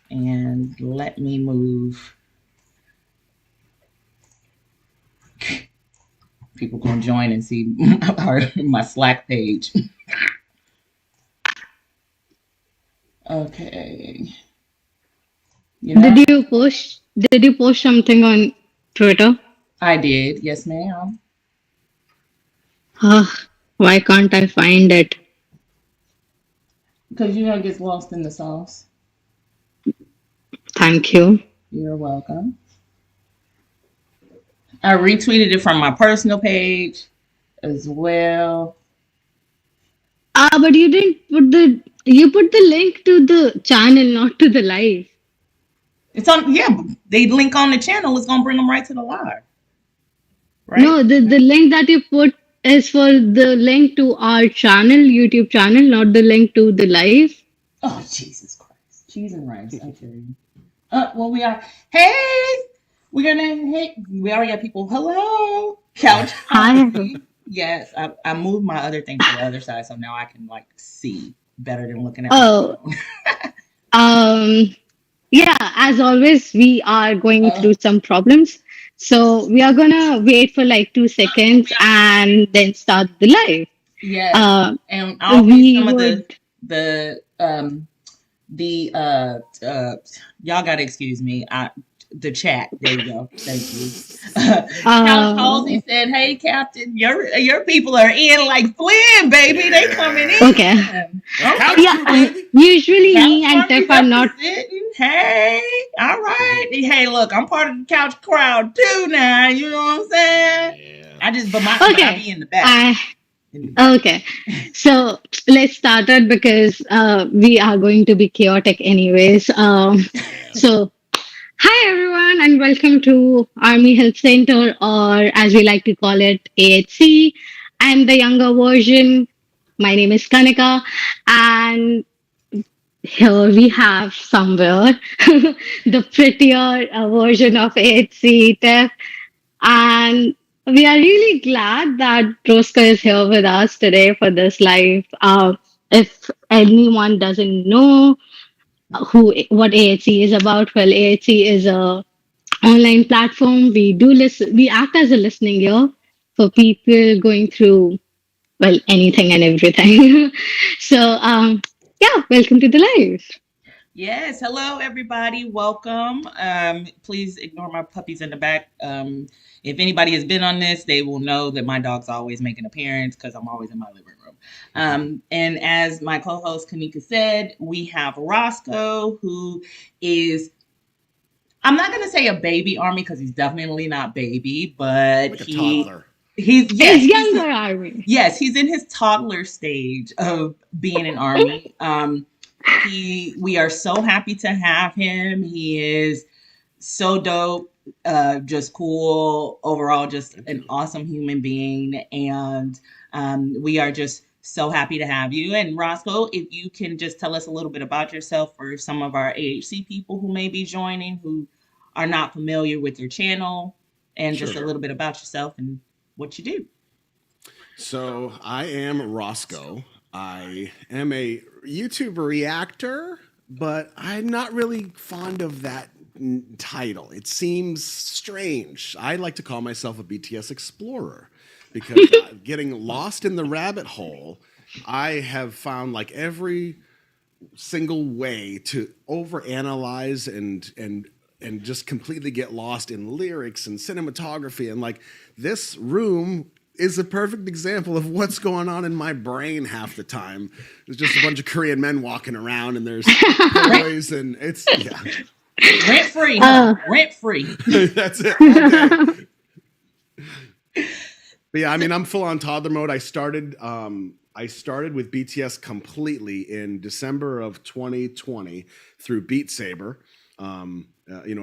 And let me move. People gonna join and see my Slack page. Okay. You know, Did you post something on Twitter? I did. Yes, ma'am. Ugh, why can't I find it? Because it gets lost in the sauce. Thank you. You're welcome. I retweeted it from my personal page as well. But you put the link to the channel, not to the live. It's on, yeah, they link on the channel. It's going to bring them right to the live, right? No, the link that you put is for the link to our channel, YouTube channel, not the link to the live. Oh, Jesus Christ. Cheese and rice. I tell you. Well, we are. Hey, we already got people. Hello, couch Hi. coffee. Yes, I moved my other thing to the other side, so now I can like see better than looking at my Oh, phone. um, yeah, as always, we are going uh, through some problems. So we are gonna wait for like 2 seconds and then start the live. yes, Uh, and I'll read we some of would. the the y'all gotta excuse me. The chat. There you go. Thank you. Couch Uh, Halsey said, "Hey, Captain, your people are in like Flynn, baby. They coming Yeah. okay. in. That's Okay, couch Yeah, crew, baby. usually Couch me and Army Tiff are not. representing. Hey, all right. Hey, look, I'm part of the couch crowd too now. You know what I'm saying? Yeah. But I Okay. be in the back. I In the back. Okay, so let's start it because we are going to be chaotic anyways. Yeah. So, hi everyone, and welcome to Army Health Center, or as we like to call it, AHC. I'm the younger version. My name is Kanika, and here we have somewhere the prettier version of AHC, Tef. And we are really glad that Roscoe is here with us today for this live. If anyone doesn't know what AHC is about, well, AHC is a online platform. We do listen. We act as a listening ear for people going through anything and everything. So yeah, welcome to the live. Yes, hello everybody. Welcome. Please ignore my puppies in the back. If anybody has been on this, they will know that my dogs always make an appearance because I'm always in my living room. And as my co-host Kanika said, we have Roscoe, who is, I'm not gonna say a baby army because he's definitely not baby, but Like a toddler. he's It's yes, younger army. yes, he's in his toddler stage of being an army. We are so happy to have him. He is so dope, just cool overall, just Thank an you. awesome human being, and we are just so happy to have you. And Roscoe, if you can just tell us a little bit about yourself for some of our AHC people who may be joining who are not familiar with your channel, and just a Sure. little bit about yourself and what you do. So I am Roscoe. I am a YouTube reactor, but I'm not really fond of that title. It seems strange. I like to call myself a BTS Explorer because getting lost in the rabbit hole, I have found like every single way to overanalyze and just completely get lost in lyrics and cinematography, and like this room is a perfect example of what's going on in my brain half the time. There's just a bunch of Korean men walking around and there's Rent, toys and it's yeah. rent free, huh? Uh, Rent free. That's it all day. But yeah, I mean, I'm full on toddler mode. I started with BTS completely in December of 2020 through Beat Saber.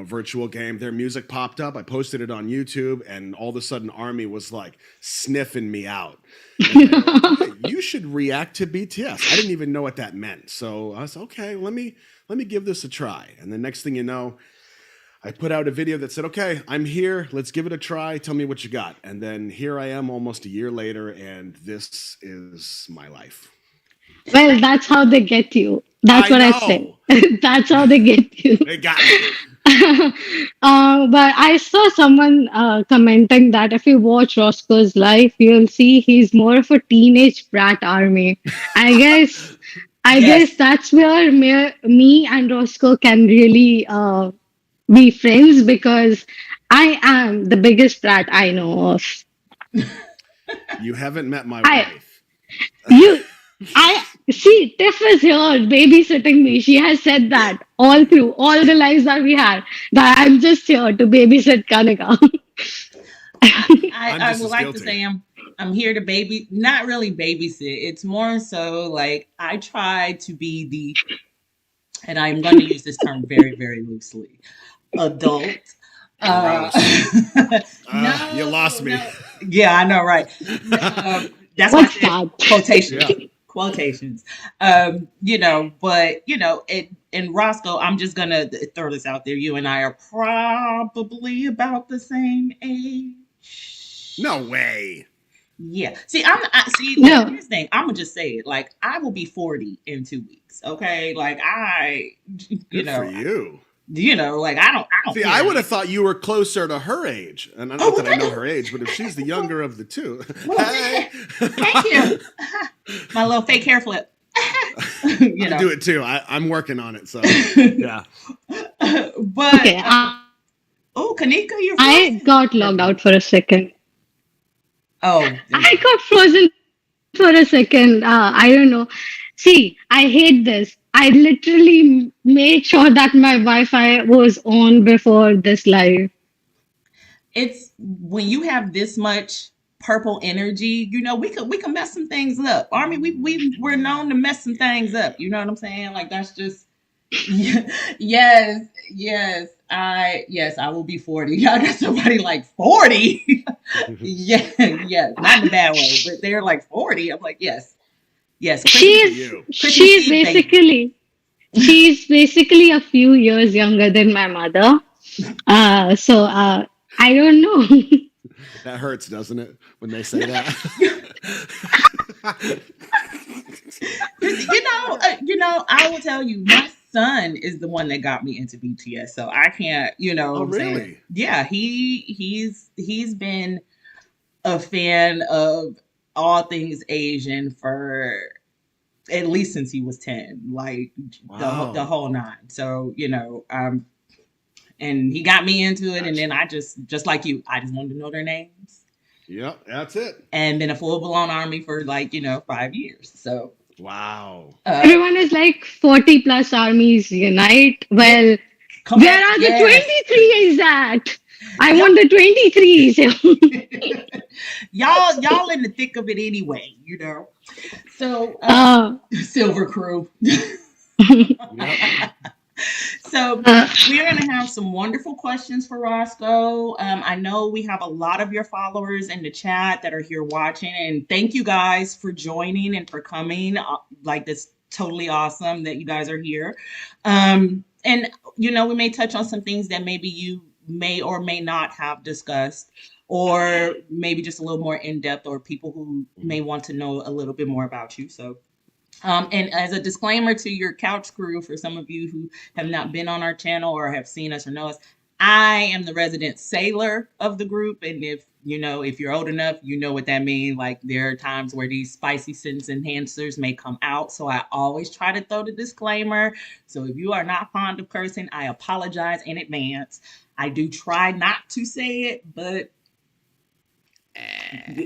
Virtual game. Their music popped up. I posted it on YouTube, and all of a sudden, Army was like sniffing me out, and they were like, "Okay, you should react to BTS." I didn't even know what that meant, so I was okay. Let me give this a try. And the next thing you know, I put out a video that said, okay, I'm here. Let's give it a try. Tell me what you got. And then here I am almost a year later, and this is my life. well, that's how they get you. That's I what I say. know. That's how they get you. They got me. But I saw someone commenting that if you watch Roscoe's life, you'll see he's more of a teenage brat army. I guess, I Yes. guess that's where me and Roscoe can really be friends because I am the biggest brat I know of. You haven't met my I wife. you I see Tiff is here babysitting me. She has said that all through all the lives that we had that I'm just here to babysit Kanika. I'm I just would as like to guilty. say I'm here to not really babysit. It's more so like I try to be the, and I'm going to use this term very, very loosely, adult. Uh, Gross. You no, lost me. no. Yeah, I know, right? That's why I What's said that? quotations, Yeah. quotations. But in Roscoe, I'm just gonna throw this out there. You and I are probably about the same No age. way. Yeah. See. Look, No, here's the thing. I'm gonna just say it. Like, I will be 40 in 2 weeks. Okay. Like, you Good for know, you. like, I don't See, I care. would have thought you were closer to her age. And Oh, not well, that I know her age, but if she's the younger of the two. well, Hey. thank you. My little fake hair flip. you I know. do it too. I'm working on it. So, yeah. but okay. oh, Kanika, you're I frozen. got There we logged go. out for a second. Oh, there we I go. got frozen for a second. I don't know. See, I hate this. I literally made sure that my Wi-Fi was on before this live. It's when you have this much purple energy, we can mess some things up. Army, we're known to mess some things up. You know what I'm saying? Like, that's just yes, I will be 40. Y'all got somebody like 40. Yeah, yes, not in a bad way, but they're like 40. I'm like, yes, yes, Good for She's you. Christmas she's Eve, baby. basically she's basically a few years younger than my mother. So I don't know. That hurts, doesn't it, when they say that? I will tell you, my son is the one that got me into BTS, so I can't, what Oh, I'm saying. really? Yeah, he's been a fan of all things Asian for at least since he was 10, like the Wow. whole nine. So, and he got me into it, and then I just like you, I just wanted to know their names, Yep, that's it. and been a full blown army for, like, 5 years. So, Wow. Everyone is like 40 plus armies unite. yeah, Well, come where back, are the yes, 23s at? I y'all, want the 23s. y'all in the thick of it anyway. So, uh, Silver Crew. Yep. So uh, we are going to have some wonderful questions for Roscoe. I know we have a lot of your followers in the chat that are here watching, and thank you guys for joining and for coming. Like, that's totally awesome that you guys are here. And we may touch on some things that maybe you may or may not have discussed, or maybe just a little more in depth, or people who may want to know a little bit more about you. So, and as a disclaimer to your couch crew, for some of you who have not been on our channel or have seen us or know us, I am the resident sailor of the group. And if you're old enough, you know what that means. Like, there are times where these spicy sentence enhancers may come out. So I always try to throw the disclaimer. So if you are not fond of cursing, I apologize in advance. I do try not to say it, but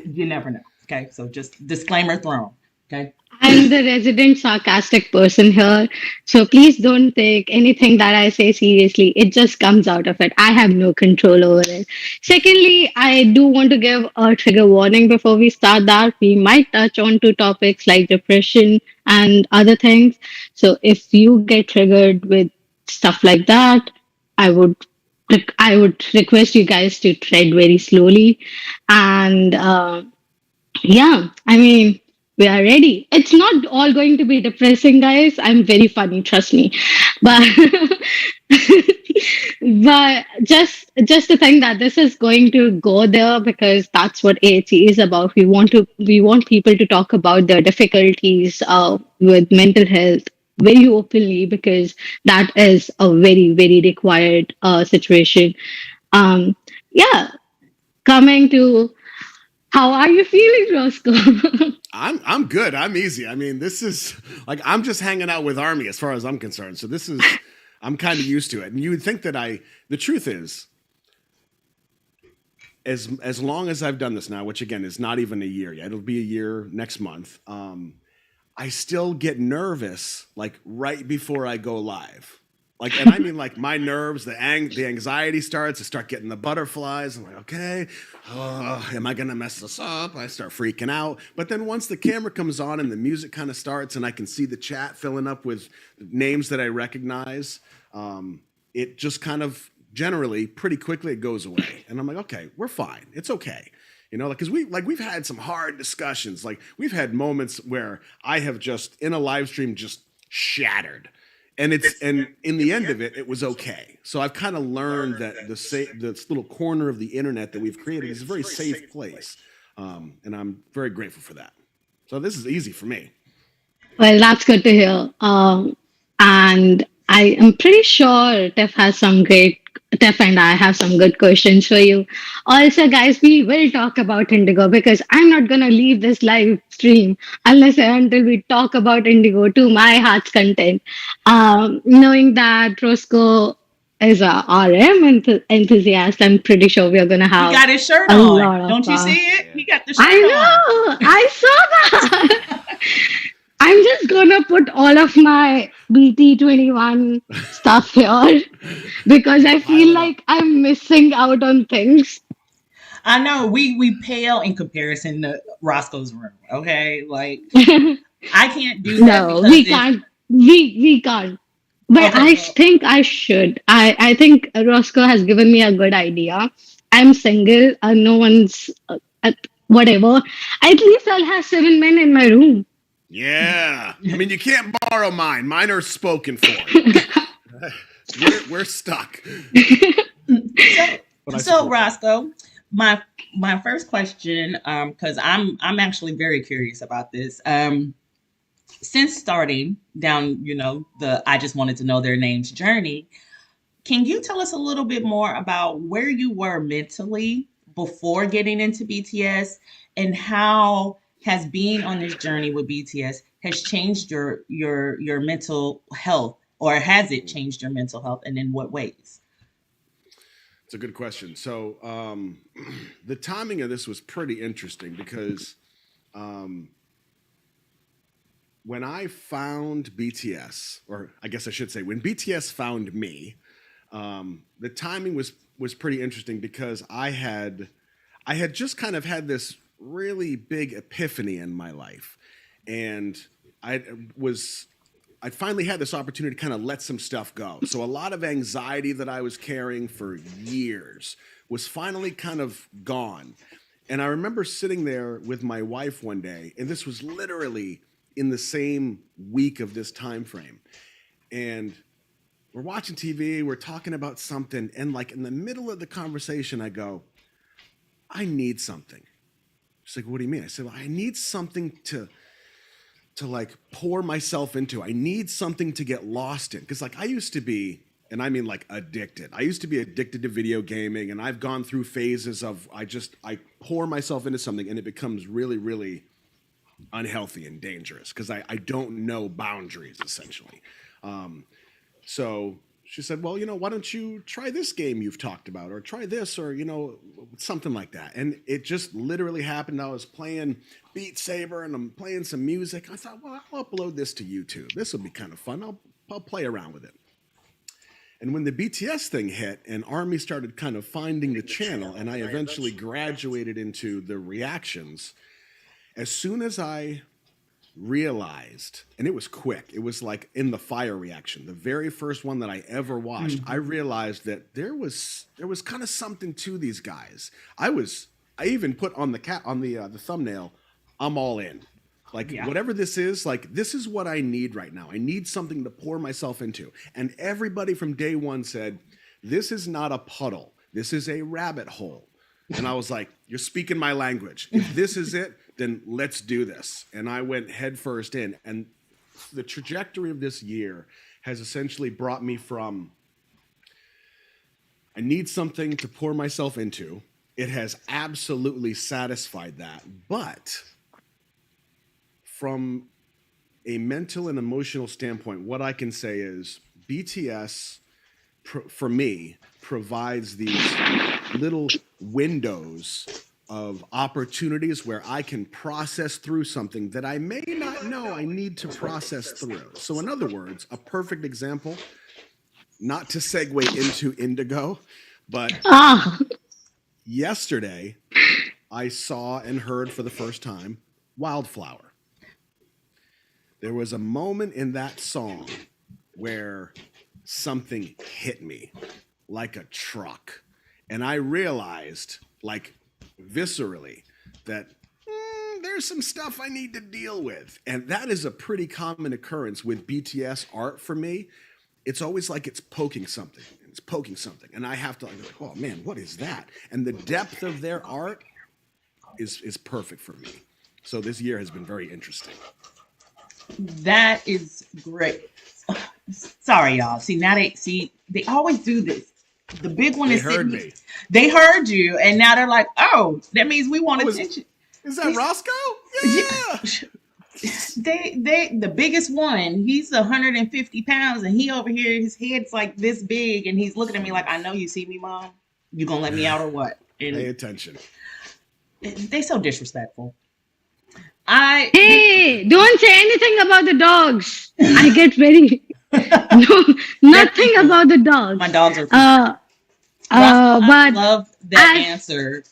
you never know. Okay. So just disclaimer thrown. Okay. I'm the resident sarcastic person here. So please don't take anything that I say seriously. It just comes out of it. I have no control over it. Secondly, I do want to give a trigger warning before we start that. We might touch on two topics like depression and other things. So if you get triggered with stuff like that, I would I would request you guys to tread very slowly and yeah, I mean, we are ready. It's not all going to be depressing, guys. I'm very funny, trust me. But but just to think that this is going to go there because that's what AHC is about. We want people to talk about their difficulties with mental health, very openly because that is a very, very required situation. Um, yeah, coming to how are you feeling, Roscoe? I'm good. I'm easy. I mean, this is like I'm just hanging out with Army as far as I'm concerned. So this is I'm kind of used to it. And you would think that the truth is, as long as I've done this now, which again is not even a year yet, it'll be a year next month. I still get nervous like right before I go live. Like, and I mean, like my nerves, the anxiety starts. I start getting the butterflies. I'm like, okay, am I gonna mess this up? I start freaking out. But then once the camera comes on and the music kind of starts, and I can see the chat filling up with names that I recognize, it just kind of generally pretty quickly it goes away, and I'm like, okay, we're fine. It's okay. You know, because we've had some hard discussions. Like we've had moments where I have just in a live stream just shattered, and in the end of it, it was okay. So I've kind of learned that this little corner of the internet that we've created is a very safe place, and I'm very grateful for that. So this is easy for me. Well, that's good to hear. And I am pretty sure Tiff and I have some good questions for you. Also, guys, we will talk about Indigo because I'm not going to leave this live stream until we talk about Indigo to my heart's content. Knowing that Roscoe is a RM enthusiast, I'm pretty sure we are going to He have got his shirt a on. lot of Don't you see it? Yeah. He got the I shirt on. know. I saw that. I'm just gonna put all of my BT21 stuff here because I Pile feel it up. like I'm missing out on things. I know we pale in comparison to Roscoe's room. Okay, like I can't do that No, because we it's can't. We can't. But okay. I Well, think I should. I think Roscoe has given me a good idea. I'm single. No one's whatever. At least I'll have 7 men in my room. Yeah, I mean you can't borrow mine. Mine are spoken for. We're stuck. so But I so support that. Roscoe, my first question, because I'm actually very curious about this. Since starting down, the I just wanted to know their names journey, can you tell us a little bit more about where you were mentally before getting into BTS and how has being on this journey with BTS has changed your mental health, or has it changed your mental health, and in what ways? It's a good question. So the timing of this was pretty interesting because um, when I found BTS, or I guess I should say, when BTS found me, the timing was pretty interesting because I had just kind of had this really big epiphany in my life, and I was I finally had this opportunity to kind of let some stuff go. So a lot of anxiety that I was carrying for years was finally kind of gone. And I remember sitting there with my wife one day, and this was literally in the same week of this time frame. And we're watching TV, we're talking about something, and like in the middle of the conversation, I go, I need something. She's like, what do you mean? I said, well, I need something to like pour myself into. I need something to get lost in. Because like I used to be, and I mean like addicted. I used to be addicted to video gaming, and I've gone through phases of I pour myself into something and it becomes really, really unhealthy and dangerous because I don't know boundaries essentially. So she said, well, why don't you try this game you've talked about, or try this, or, something like that. And it just literally happened. I was playing Beat Saber and I'm playing some music. I thought, well, I'll upload this to YouTube. This will be kind of fun. I'll play around with it. And when the BTS thing hit and Army started kind of finding the channel, and I eventually graduated into the reactions, as soon as I realized, and it was quick, it was like in the fire reaction, the very first one that I ever watched, I realized that there was kind of something to these guys. I even put on the thumbnail, I'm all in. Like Yeah. whatever this is, like this is what I need right now. I need something to pour myself into. And everybody from day one said, this is not a puddle. This is a rabbit hole. And I was like, you're speaking my language. If this is it, then let's do this. And I went headfirst in. And the trajectory of this year has essentially brought me from I need something to pour myself into. It has absolutely satisfied that. But from a mental and emotional standpoint, what I can say is BTS, for me, provides these little windows of opportunities where I can process through something that I may not know I need to process through. So, in other words, a perfect example, not to segue into Indigo, but Ah, yesterday I saw and heard for the first time Wildflower. There was a moment in that song where something hit me like a truck. And I realized, like viscerally, that there's some stuff I need to deal with. And that is a pretty common occurrence with BTS art for me. It's always like it's poking something. It's poking something. And I have to like, oh man, what is that? And the depth of their art is perfect for me. So this year has been very interesting. That is great. Sorry, y'all. They always do this. The big one They is heard sitting. me. They heard you, and now they're like, "Oh, that means we want attention." Is that Roscoe? Yeah. The biggest one. He's 150 pounds, and he over here, his head's like this big, and he's looking at me like, "I know you see me, mom. You gonna let me out or what?" Pay And attention. they so disrespectful. hey, don't say anything about the dogs. I get very no, nothing about the dogs. My dogs are. I But love that as answer.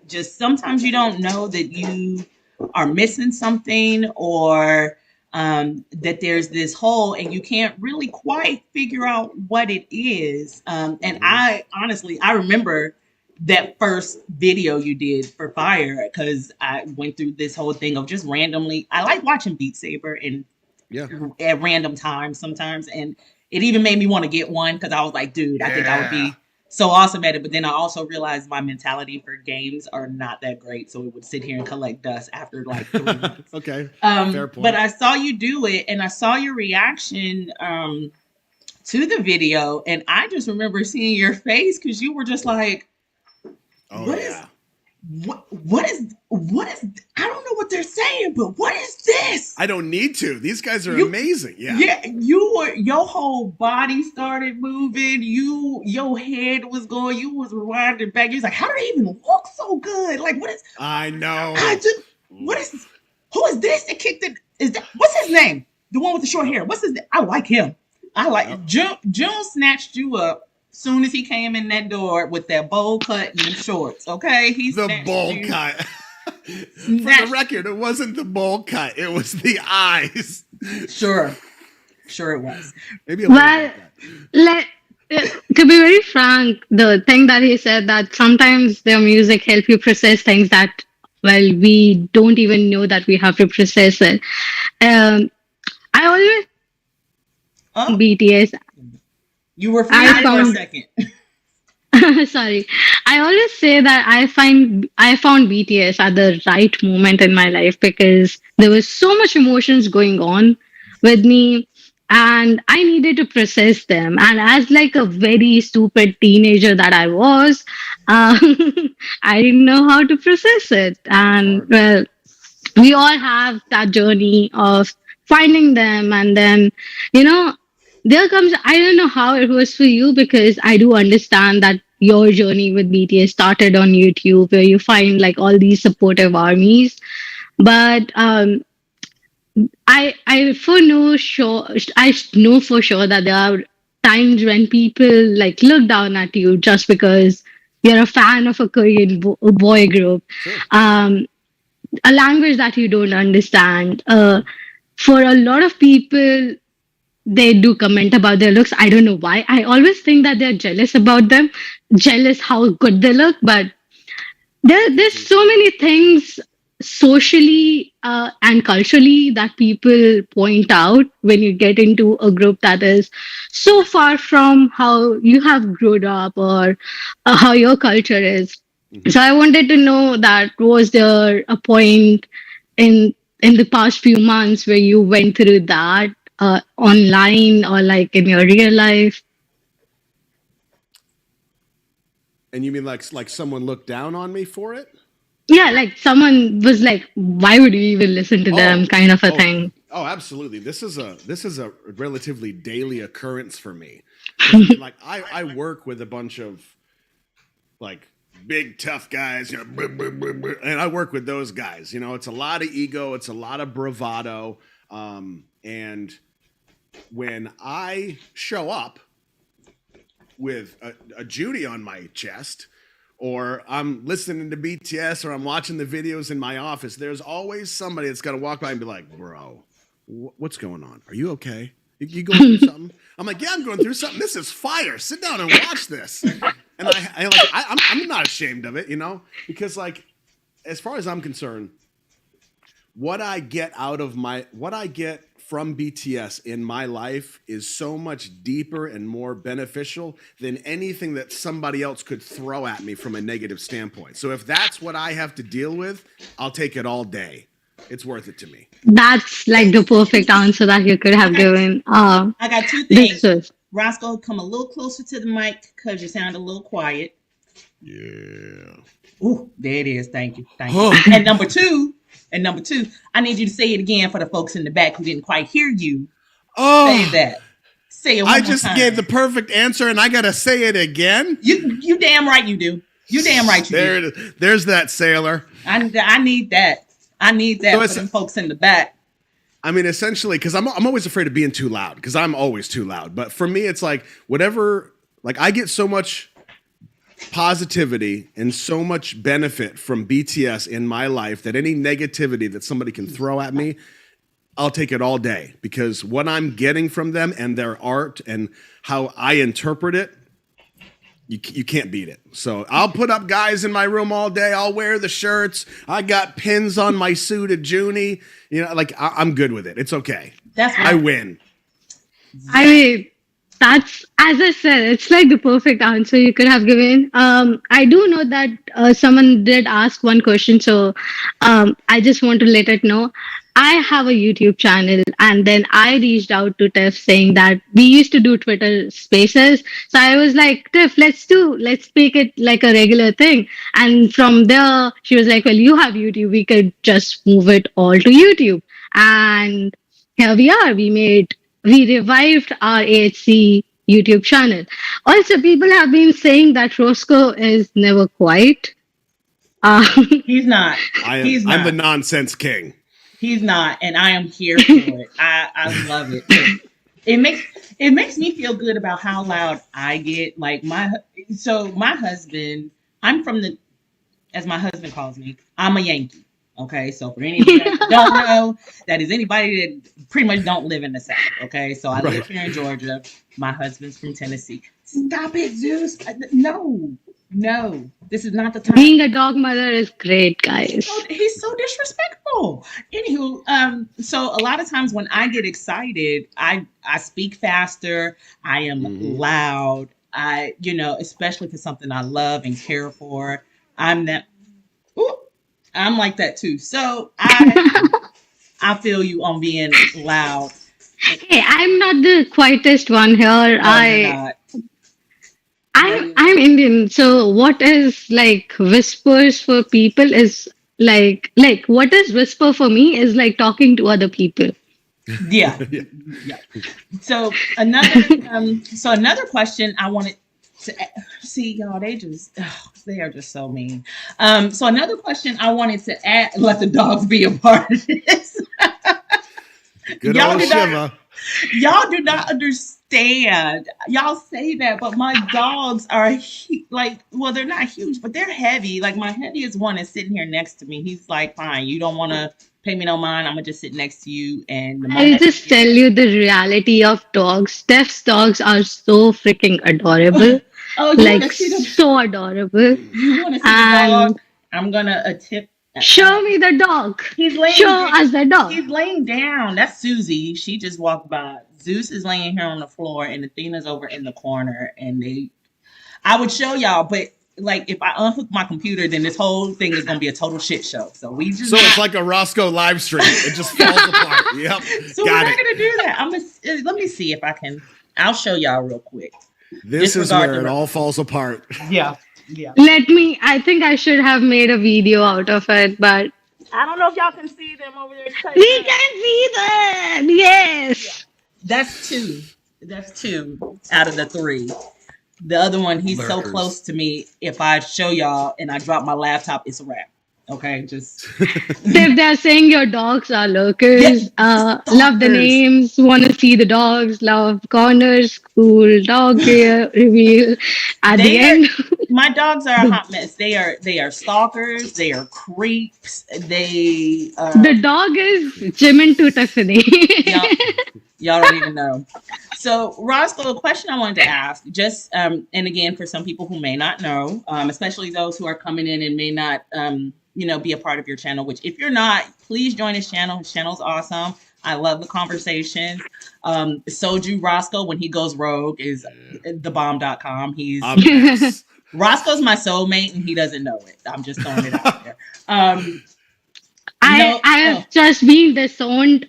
Just sometimes you don't know that you are missing something or that there's this hole and you can't really quite figure out what it is. And I honestly, I remember that first video you did for Fire because I went through this whole thing of just randomly. I like watching Beat Saber and Yeah. at random times sometimes, and it even made me want to get one because I was like, dude, I think I would be so awesome at it. But then I also realized my mentality for games are not that great, so it would sit here and collect dust after like 3 months. Okay. Fair point. But I saw you do it, and I saw your reaction to the video, and I just remember seeing your face because you were just like, Oh what yeah. what is I don't know what they're saying, but what is this? I don't need to. These guys are You- amazing. Yeah. Yeah, your whole body started moving. Your head was going. You was rewinding back. You was like, how do they even look so good? Like, what is? I know. What is? Who is this? That kicked it. Is that what's his name? The one with the short hair. What's his name? I like him. I like June snatched you up soon as he came in that door with that bowl cut and them shorts. Okay, he The snatched bowl you. cut. For the record, it wasn't the bowl cut. It was the eyes. Sure it was. Maybe a little well, bit. let to be very frank, the thing that he said that sometimes their music help you process things that well we don't even know that we have to process it. I always Oh, BTS. you were I freezing for a found second. sorry. I always say that I found BTS at the right moment in my life because there was so much emotions going on with me and I needed to process them. And as like a very stupid teenager that I was, uh, I didn't know how to process it. And Hard. well, we all have that journey of finding them and then you know there comes I don't know how it was for you because I do understand that your journey with BTS started on YouTube where you find like all these supportive armies but I for no sure I know for sure that there are times when people like look down at you just because you're a fan of a Korean boy group Sure. a language that you don't understand. For a lot of people, they do comment about their looks. I don't know why. I always think that they're jealous about them, jealous how good they look. But there's so many things socially and culturally that people point out when you get into a group that is so far from how you have grown up or how your culture is. Mhm. So I wanted to know that was there a point in in the past few months where you went through that online or like in your real life? And you mean like someone looked down on me for it? Yeah, like someone was like, why would you even listen to them, Oh, kind of a oh, thing. oh, absolutely. This is a relatively daily occurrence for me. Because I mean, like I work with a bunch of like big tough guys, and I work with those guys. It's a lot of ego, it's a lot of bravado, and when I show up with a Judy on my chest, or I'm listening to BTS, or I'm watching the videos in my office, there's always somebody that's going to walk by and be like, bro, what's going on? Are you okay? You going through something? I'm like, yeah, I'm going through something. This is fire. Sit down and watch this. And I'm not ashamed of it, because like, as far as I'm concerned, what I get from BTS in my life is so much deeper and more beneficial than anything that somebody else could throw at me from a negative standpoint. So if that's what I have to deal with, I'll take it all day. It's worth it to me. That's like the perfect answer that you could have I got given. I got two This things. was Roscoe, come a little closer to the mic because you sound a little quiet. Yeah. Ooh, there it is. Thank you. Thank you. Oh, And number two, I need you to say it again for the folks in the back who didn't quite hear you. Say that. Say it one I more just time. gave the perfect answer and I got to say it again. You damn right you do. You damn right you There do. it is. There's that sailor. I need that. I need that So for it's- them folks in the back. I mean, essentially, because I'm always afraid of being too loud, because I'm always too loud. But for me, it's like whatever, like I get so much positivity and so much benefit from BTS in my life that any negativity that somebody can throw at me, I'll take it all day, because what I'm getting from them and their art and how I interpret it, you can't beat it. So I'll put up guys in my room all day. I'll wear the shirts. I got pins on my suit at Junie. Like I'm good with it. It's okay. That's what I win. I mean, that's, as I said, it's like the perfect answer you could have given. I do know that someone did ask one question, so I just want to let it know. I have a YouTube channel, and then I reached out to Tiff saying that we used to do Twitter Spaces. So I was like, Tiff, let's make it like a regular thing. And from there, she was like, well, you have YouTube, we could just move it all to YouTube. And here we are. We revived our AHC YouTube channel. Also, people have been saying that Roscoe is never quiet. Uh, he's not. He's not. I'm the nonsense king. He's not, and I am here for it. I love it. It makes me feel good about how loud I get. Like my husband, I'm from the, as my husband calls me, I'm a Yankee. Okay, so for any of you that don't know, that is anybody that pretty much don't live in the South. Okay, so I live here in Georgia. My husband's from Tennessee. Stop it, Zeus. No, this is not the time. being a dog mother is great, guys. He's so disrespectful. Anywho, so a lot of times when I get excited, I speak faster. I am loud. Especially for something I love and care for. I'm like that too. So I feel you on being loud. Hey, I'm not the quietest one here. No, you're not. I'm Indian, so what is like whispers for people is like what is whisper for me is like talking to other people. Yeah. Yeah. So another question I wanted to see, y'all, they are just so mean. So another question I wanted to add, let the dogs be a part of this. Good Y'all old do not- Shiva. Y'all do not understand. Y'all say that, but my dogs are they're not huge, but they're heavy. Like my heaviest one is sitting here next to me. He's like, fine, you don't want to pay me no mind. I'm gonna just sit next to you. And I'll just tell you the reality of dogs. Steph's dogs are so freaking adorable. Oh, you want Like to see the? so adorable. You want to see the And dog? I'm gonna attempt. show me the dog. He's laying. Show us the dog. He's laying down. That's Susie. She just walked by. Zeus is laying here on the floor, and Athena's over in the corner. And I would show y'all, but like if I unhook my computer, then this whole thing is gonna be a total shit show. So we just it's like a Roscoe live stream. It just falls apart. Yep. So we're not gonna do that. Let me see if I can. I'll show y'all real quick. This is where it all falls apart. Yeah. Yeah. I think I should have made a video out of it, but I don't know if y'all can see them over there. we can see them. Yes. Yeah. That's two out of the three. The other one, he's so close to me. If I show y'all and I drop my laptop, it's a wrap. Okay, just. If they're saying your dogs are lurkers, love the names, want to see the dogs, love corners, cool dog reveal at the end. My dogs are a hot mess. They are stalkers. They are creeps. The dog is Jim and Tiffany. Y'all don't even know. So, Roscoe, a question I wanted to ask, just and again for some people who may not know, especially those who are coming in and may not be a part of your channel, which if you're not, please join his channel. His channel's awesome. I love the conversations. Soju Roscoe, when he goes rogue, is thebomb.com. He's Roscoe's my soulmate and he doesn't know it. I'm just throwing it out there. I have just been disowned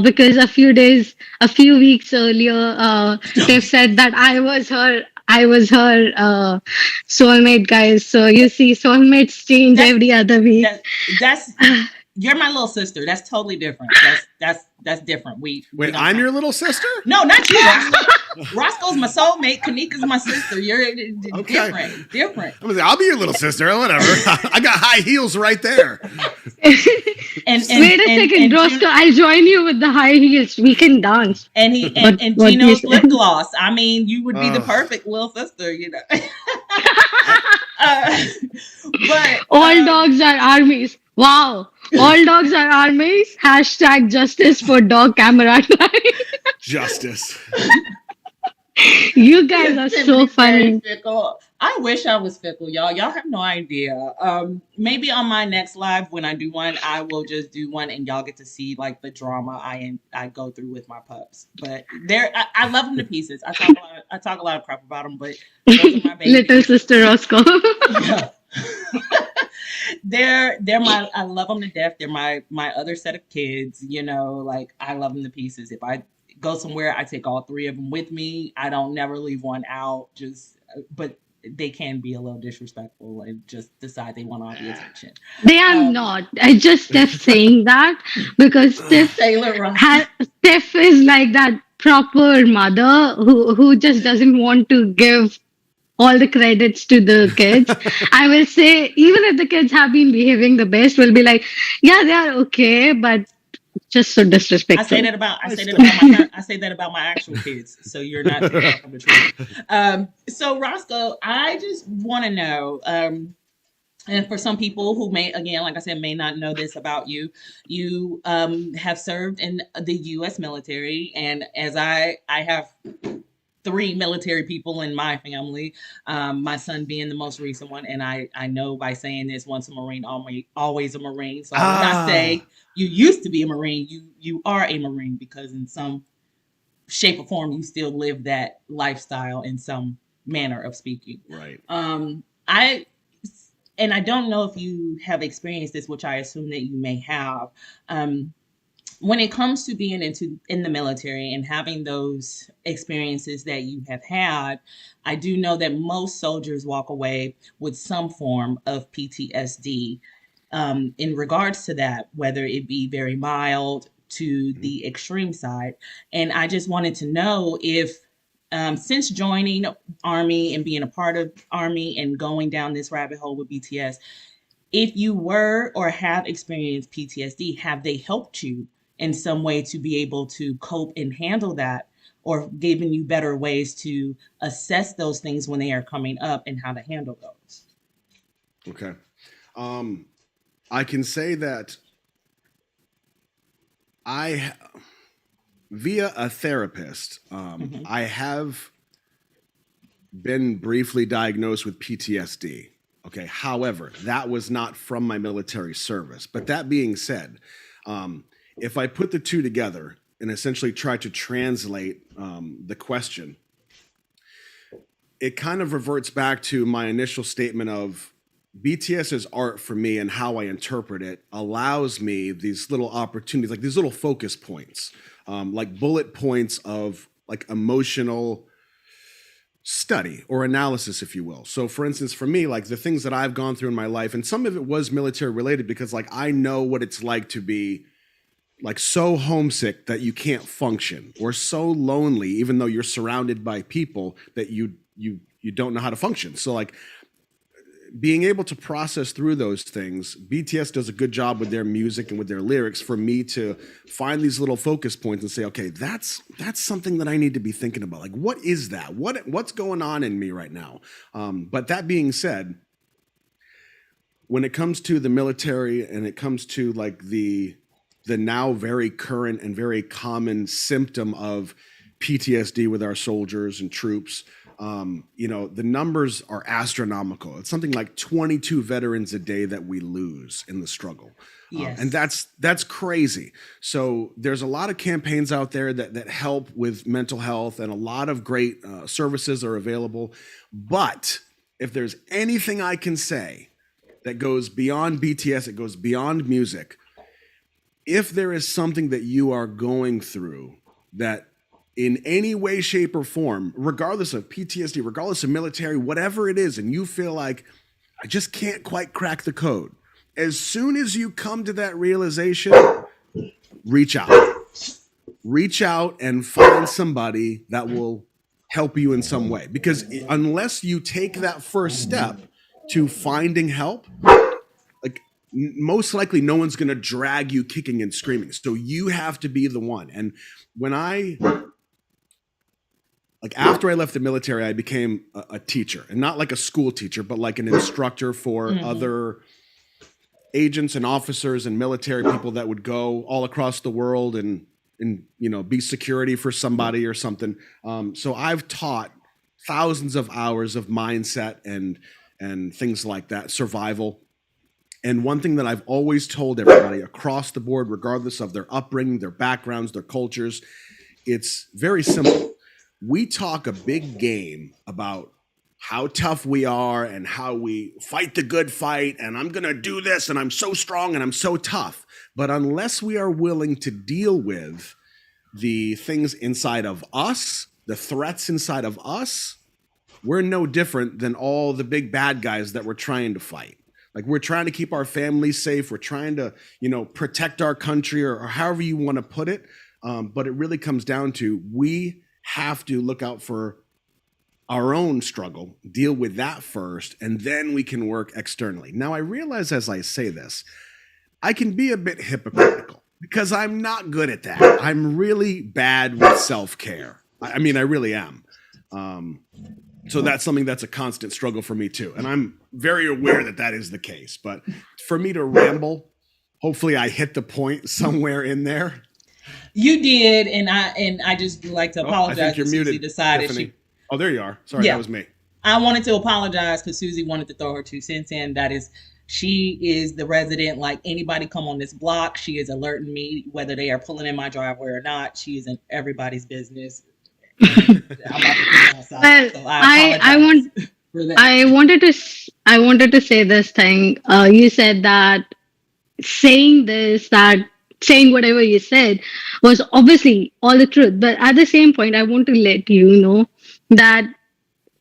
because a few weeks earlier, Tiff said that I was her soulmate, guys. So you see, soulmates change every other week. That's you're my little sister. That's totally different. That's different. Wait, I'm your little sister? No, not you, Roscoe. Roscoe's my soulmate. Kanika's my sister. You're different. I'll be your little sister. Whatever. I got high heels right there. And wait a second, Roscoe. I'll join you with the high heels. We can dance. And Gino's lip gloss. I mean, you would be the perfect little sister, But all dogs are armies. Wow. All dogs are armies. # justice for dog camera. Justice. You guys are so funny. Fickle. I wish I was fickle, y'all. Y'all have no idea. Maybe on my next live, when I do one, I will just do one, and y'all get to see like the drama I go through with my pups. But I love them to pieces. I talk a lot of crap about them, but those are my babies. Little sister Roscoe. Yeah. I love them to death. They're my other set of kids. Like I love them to pieces. If I go somewhere, I take all three of them with me. I don't never leave one out. But they can be a little disrespectful and just decide they want all the attention. They are not. I just Steph saying that because Steph is like that proper mother who just doesn't want to give all the credits to the kids. I will say, even if the kids have been behaving the best, we'll be like, yeah, they are okay, but just so disrespectful. I say that about my actual kids. So you're not from the truth. So Roscoe, I just want to know, and for some people who may, again, like I said, may not know this about you, you have served in the U.S. military, and as I have 3 military people in my family, my son being the most recent one. And I know by saying this, once a Marine, always a Marine. So when I say you used to be a Marine, you are a Marine because in some shape or form, you still live that lifestyle in some manner of speaking. Right. I don't know if you have experienced this, which I assume that you may have. When it comes to being in the military and having those experiences that you have had, I do know that most soldiers walk away with some form of PTSD in regards to that, whether it be very mild to the extreme side. And I just wanted to know if, since joining Army and being a part of Army and going down this rabbit hole with BTS, if you were or have experienced PTSD, have they helped you in some way to be able to cope and handle that, or given you better ways to assess those things when they are coming up and how to handle those? Okay. I can say that via a therapist, I have been briefly diagnosed with PTSD. Okay. However, that was not from my military service. But that being said, if I put the two together and essentially try to translate the question, it kind of reverts back to my initial statement of BTS's art for me and how I interpret it allows me these little opportunities, like these little focus points, like bullet points of like emotional study or analysis, if you will. So for instance, for me, like the things that I've gone through in my life, and some of it was military related because like I know what it's like to be like so homesick that you can't function, or so lonely even though you're surrounded by people that you don't know how to function. So like being able to process through those things, BTS does a good job with their music and with their lyrics for me to find these little focus points and say, okay, that's something that I need to be thinking about. Like, what is that? What's going on in me right now? But that being said, when it comes to the military and it comes to like the now very current and very common symptom of PTSD with our soldiers and troops, the numbers are astronomical. It's something like 22 veterans a day that we lose in the struggle. Yes. And that's crazy. So there's a lot of campaigns out there that help with mental health, and a lot of great services are available. But if there's anything I can say that goes beyond BTS, it goes beyond music. If there is something that you are going through that in any way, shape, or form, regardless of PTSD, regardless of military, whatever it is, and you feel like, I just can't quite crack the code, as soon as you come to that realization, reach out. Reach out and find somebody that will help you in some way. Because unless you take that first step to finding help, like most likely no one's going to drag you kicking and screaming. So you have to be the one. And when after I left the military, I became a teacher, and not like a school teacher, but like an instructor for other agents and officers and military people that would go all across the world and be security for somebody or something. So I've taught thousands of hours of mindset and things like that, survival. And one thing that I've always told everybody across the board, regardless of their upbringing, their backgrounds, their cultures, it's very simple. We talk a big game about how tough we are and how we fight the good fight, and I'm going to do this, and I'm so strong and I'm so tough. But unless we are willing to deal with the things inside of us, the threats inside of us, we're no different than all the big bad guys that we're trying to fight. Like, we're trying to keep our families safe. We're trying to, protect our country, or however you want to put it. But it really comes down to, we have to look out for our own struggle, deal with that first, and then we can work externally. Now, I realize as I say this, I can be a bit hypocritical because I'm not good at that. I'm really bad with self-care. I mean, I really am. So that's something that's a constant struggle for me too. And I'm very aware that is the case. But for me to ramble, hopefully I hit the point somewhere in there. You did, and I just would like to apologize. I think you're Susie muted, decided Tiffany. Oh, there you are. Sorry, That was me. I wanted to apologize because Susie wanted to throw her 2 cents in. She is the resident. Like, anybody come on this block, she is alerting me whether they are pulling in my driveway or not. She is in everybody's business. I'm about to put it outside, so I wanted to say this thing. You said that saying whatever you said was obviously all the truth. But at the same point, I want to let you know that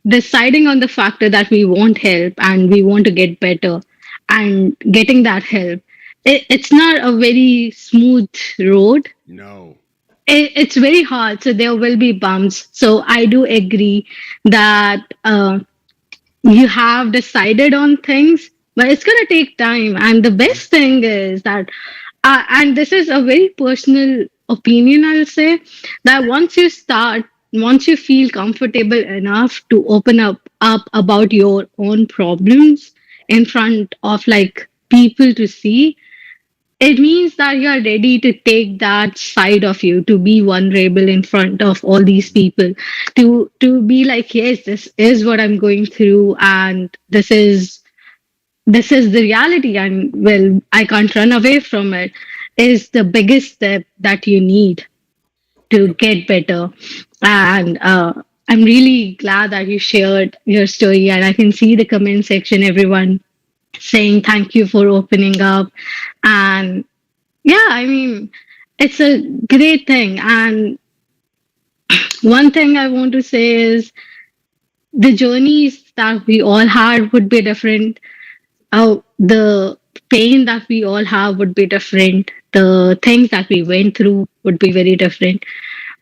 deciding on the factor that we want help and we want to get better and getting that help, it's not a very smooth road. No. It's very hard. So there will be bumps. So I do agree that you have decided on things, but it's going to take time. And the best thing is that, and this is a very personal opinion, I'll say, that once you feel comfortable enough to open up about your own problems in front of like people to see, it means that you are ready to take that side of you, to be vulnerable in front of all these people, to be like, yes, this is what I'm going through, and this is the reality, and well, I can't run away from it, is the biggest step that you need to get better. And I'm really glad that you shared your story, and I can see the comment section, everyone saying thank you for opening up. And yeah, I mean, it's a great thing. And one thing I want to say is the journeys that we all had would be different. The pain that we all have would be different. The things that we went through would be very different.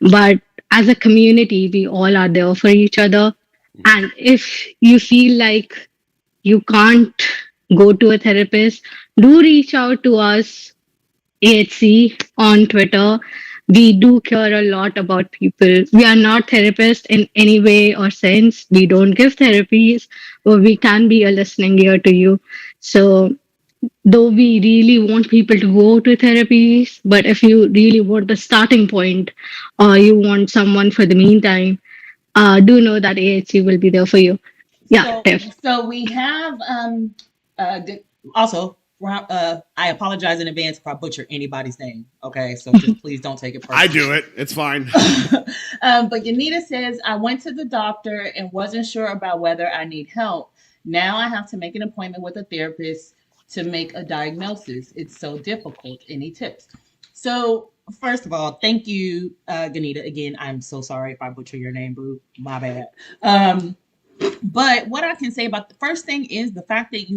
But as a community, we all are there for each other. Mhm. And if you feel like you can't go to a therapist, do reach out to us, AHC, on Twitter. We do care a lot about people. We are not therapists in any way or sense. We don't give therapies, but we can be a listening ear to you. So, though we really want people to go to therapies, but if you really want the starting point or you want someone for the meantime, do know that AHC will be there for you. Yeah, So, Tiff. so we have also. I apologize in advance if I butcher anybody's name. Okay, so just please don't take it I personally. do it. It's fine. But Yanita says, I went to the doctor and wasn't sure about whether I need help. Now I have to make an appointment with a therapist to make a diagnosis. It's so difficult. Any tips? So, first of all, thank you, Ganita. Again, I'm so sorry if I butcher your name, boo. My bad. Um, but what I can say about the first thing is the fact that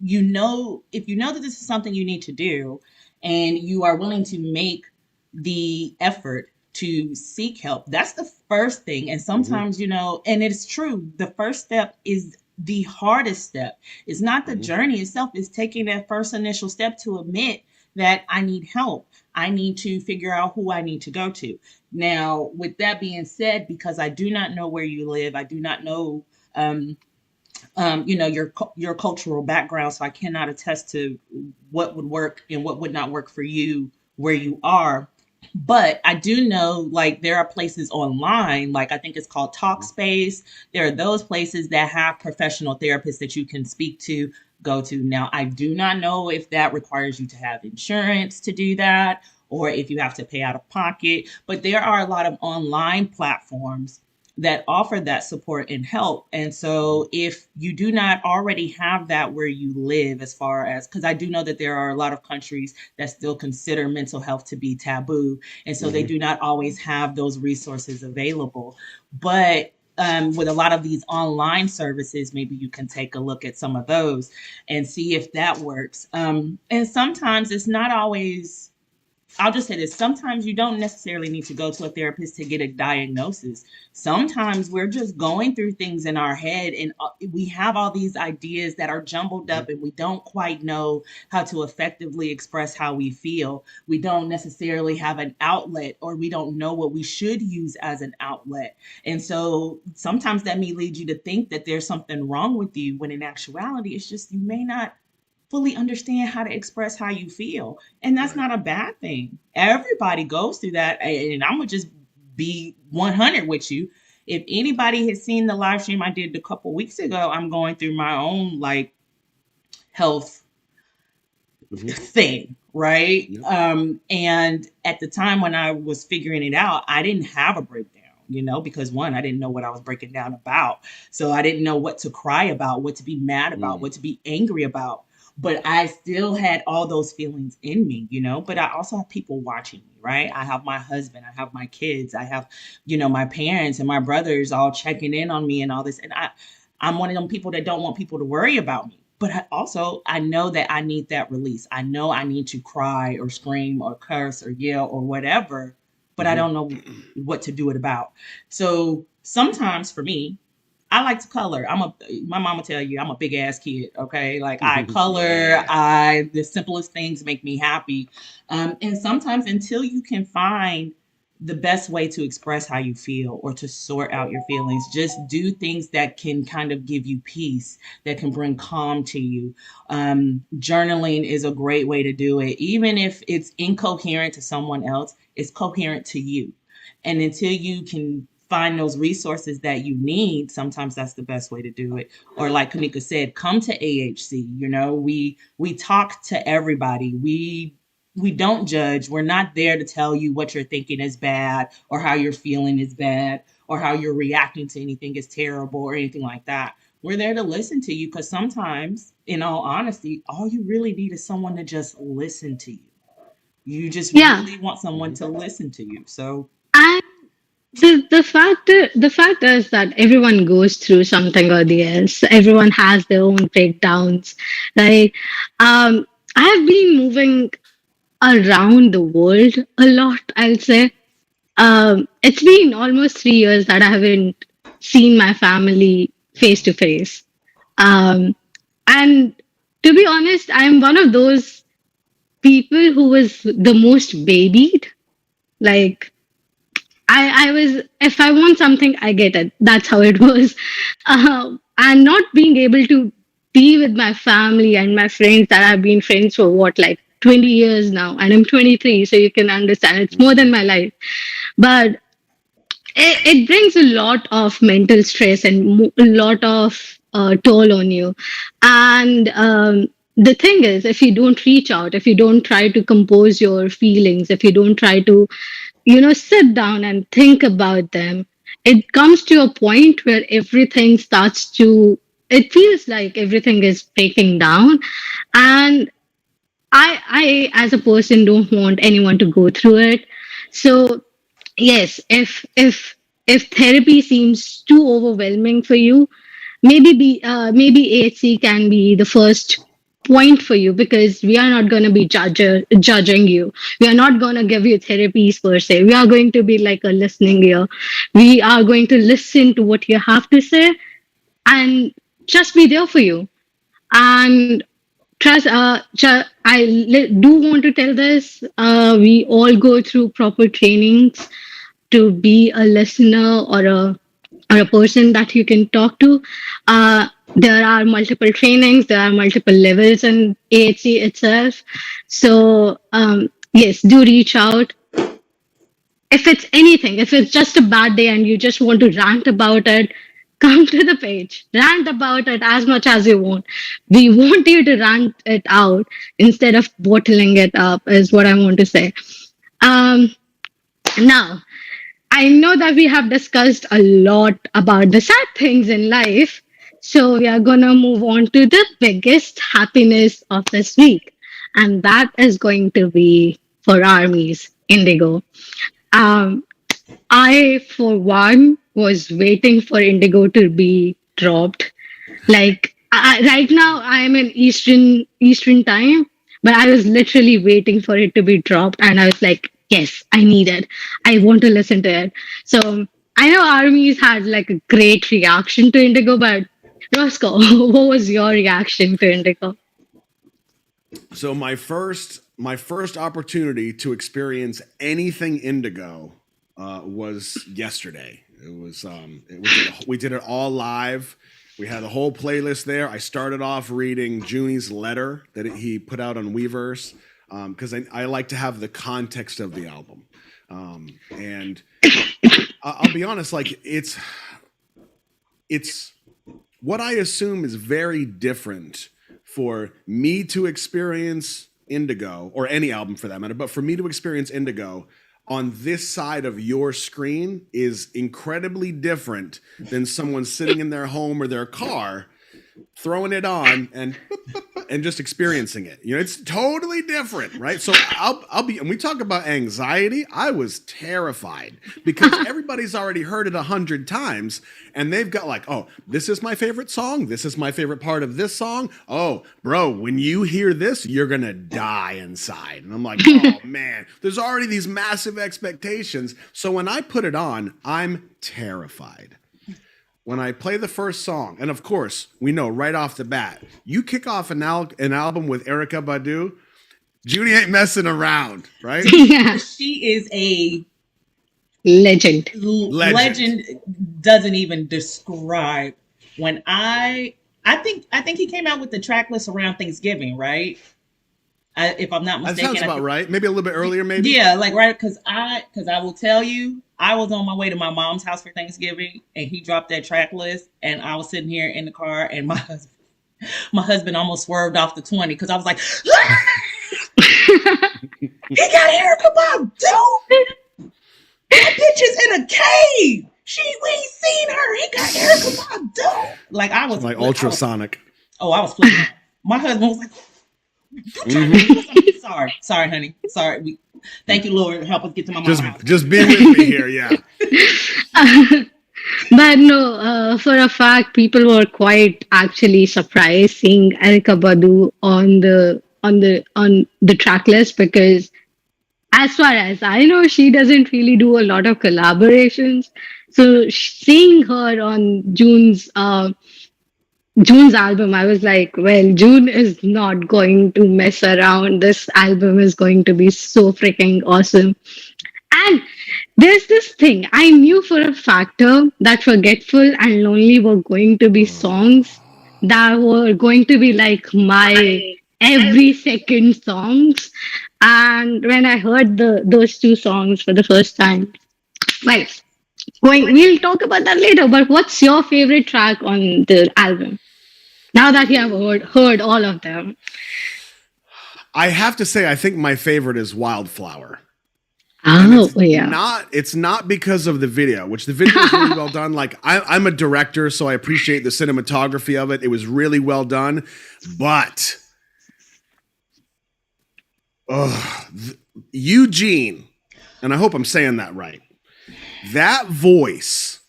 you know, if you know that this is something you need to do and you are willing to make the effort to seek help, that's the first thing. And Mhm. sometimes, you know, and it's true, the first step is the hardest step. It's not the Mhm. journey itself, it's taking that first initial step to admit that I need help. I need to figure out who I need to go to. Now, with that being said, because I do not know where you live, I do not know um, you know, your cultural background, so I cannot attest to what would work and what would not work for you where you are. But I do know, like, there are places online, like I think it's called Mhm. Talkspace. There are those places that have professional therapists that you can speak to, go to. Now, I do not know if that requires you to have insurance to do that or if you have to pay out of pocket, but there are a lot of online platforms that offer that support and help. And Mhm. so if you do not already have that where you live, as far as, because I do know that there are a lot of countries that still consider mental health to be taboo. And so they Mhm. do not always have those resources available. But with a lot of these online services, maybe you can take a look at some of those and see if that works. And sometimes it's not always, I'll just say this. Sometimes you don't necessarily need to go to a therapist to get a diagnosis. Sometimes we're just going through things in our head and we have all these ideas that are jumbled Mhm. up and we don't quite know how to effectively express how we feel. We don't necessarily have an outlet or we don't know what we should use as an outlet. And so sometimes that may lead you to think that there's something wrong with you when in actuality, it's just you may not fully understand how to express how you feel. And that's Right. not a bad thing. Everybody goes through that. And I'm going to just be 100 with you. If anybody has seen the live stream I did a couple weeks ago, I'm going through my own like health Mhm. thing, right? Yep. And at the time when I was figuring it out, I didn't have a breakdown, you know, because one, I didn't know what I was breaking down about. So I didn't know what to cry about, what to be mad about, Mm. what to be angry about. But I still had all those feelings in me, you know. But I also have people watching me, right? I have my husband, I have my kids, I have, you know, my parents and my brothers all checking in on me and all this. And I'm one of them people that don't want people to worry about me. But I know that I need that release. I know I need to cry or scream or curse or yell or whatever, but I Mhm. don't know what to do it about. So sometimes for me, I like to color. My mama tell you I'm a big ass kid. Okay, like I color. Yeah. I the simplest things make me happy, and sometimes until you can find the best way to express how you feel or to sort out your feelings, just do things that can kind of give you peace, that can bring calm to you. Journaling is a great way to do it, even if it's incoherent to someone else. It's coherent to you, and until you can find those resources that you need, sometimes that's the best way to do it. Or like Kanika said, come to AHC. You know, we talk to everybody. We don't judge. We're not there to tell you what you're thinking is bad or how you're feeling is bad or how you're reacting to anything is terrible or anything like that. We're there to listen to you because sometimes, in all honesty, all you really need is someone to just listen to you. You just Yeah. really want someone to listen to you. So, And the fact is that everyone goes through something or the else. Everyone has their own breakdowns. Like, I have been moving around the world a lot, I'll say. It's been almost 3 years that I haven't seen my family face to face. Um, and to be honest, I'm one of those people who was the most babied. Like, I was, if I want something, I get it. That's how it was. And not being able to be with my family and my friends that I've been friends for what, like 20 years now, and I'm 23, so you can understand it's more than my life. But it brings a lot of mental stress and a lot of toll on you. And the thing is, if you don't reach out, if you don't try to compose your feelings, if you don't try to, sit down and think about them, it comes to a point where everything starts to, it feels like everything is breaking down. And as a person, don't want anyone to go through it. So yes, if therapy seems too overwhelming for you, maybe AHC can be the first point for you, because we are not going to be judging you. We are not going to give you therapies per se. We are going to be like a listening ear. We are going to listen to what you have to say and just be there for you. And trust, do want to tell this. We all go through proper trainings to be a listener or a person that you can talk to. There are multiple trainings, there are multiple levels in AHC itself. So yes, do reach out. If it's anything, if it's just a bad day and you just want to rant about it, come to the page, rant about it as much as you want. We want you to rant it out instead of bottling it up, is what I want to say. Um, Now, I know that we have discussed a lot about the sad things in life. So we are going to move on to the biggest happiness of this week. And that is going to be for armies, Indigo. Um, I, for one, was waiting for Indigo to be dropped. Like right now, I am in Eastern time, but I was literally waiting for it to be dropped, and I was like, "Yes, I need it. I want to listen to it." So I know armies had like a great reaction to Indigo, but Roscoe, what was your reaction to Indigo? So my first opportunity to experience anything Indigo was yesterday. We did it all live. We had a whole playlist there. I started off reading Junie's letter that he put out on Weverse, because I like to have the context of the album. And I'll be honest, like it's what I assume is very different for me to experience Indigo, or any album for that matter, but for me to experience Indigo on this side of your screen is incredibly different than someone sitting in their home or their car throwing it on and just experiencing it. It's totally different, right? So I'll be, and we talk about anxiety. I was terrified because everybody's already heard it 100 times, and they've got like, oh, this is my favorite song. This is my favorite part of this song. Oh, bro, when you hear this, you're gonna die inside. And I'm like, oh man, there's already these massive expectations. So when I put it on, I'm terrified. When I play the first song, and of course, we know right off the bat, you kick off an album with Erykah Badu, Junie ain't messing around, right? Yeah, she is a legend. legend. Doesn't even describe. When I think he came out with the track list around Thanksgiving, right? If I'm not That mistaken. sounds about right. Maybe a little bit earlier, maybe. Yeah, like right, because I will tell you, I was on my way to my mom's house for Thanksgiving, and he dropped that track list, and I was sitting here in the car, and my husband almost swerved off the 20 because I was like, he got Erykah Badu. That bitch is in a cave. we ain't seen her. He got Erica Badu. Like I was like I ultrasonic. was flipping out. My husband was like, "You trying to do something?" Sorry, honey. Sorry. Thank you, Lord. Help us get to my mom's house. Just be with me here, yeah. But no, for a fact, people were quite actually surprised seeing Erica Badu on the track list, because as far as I know, she doesn't really do a lot of collaborations. So seeing her on June's album, I was like, well, June is not going to mess around. This album is going to be so freaking awesome. And there's this thing. I knew for a factor that Forgetful and Lonely were going to be songs that were going to be like my every second songs. And when I heard those two songs for the first time, well, we'll talk about that later. But what's your favorite track on the album? Now that you have heard all of them. I have to say, I think my favorite is Wildflower. Oh, yeah. It's not because of the video, which the video is really well done. Like I'm a director, so I appreciate the cinematography of it. It was really well done, but Eugene, and I hope I'm saying that right. That voice,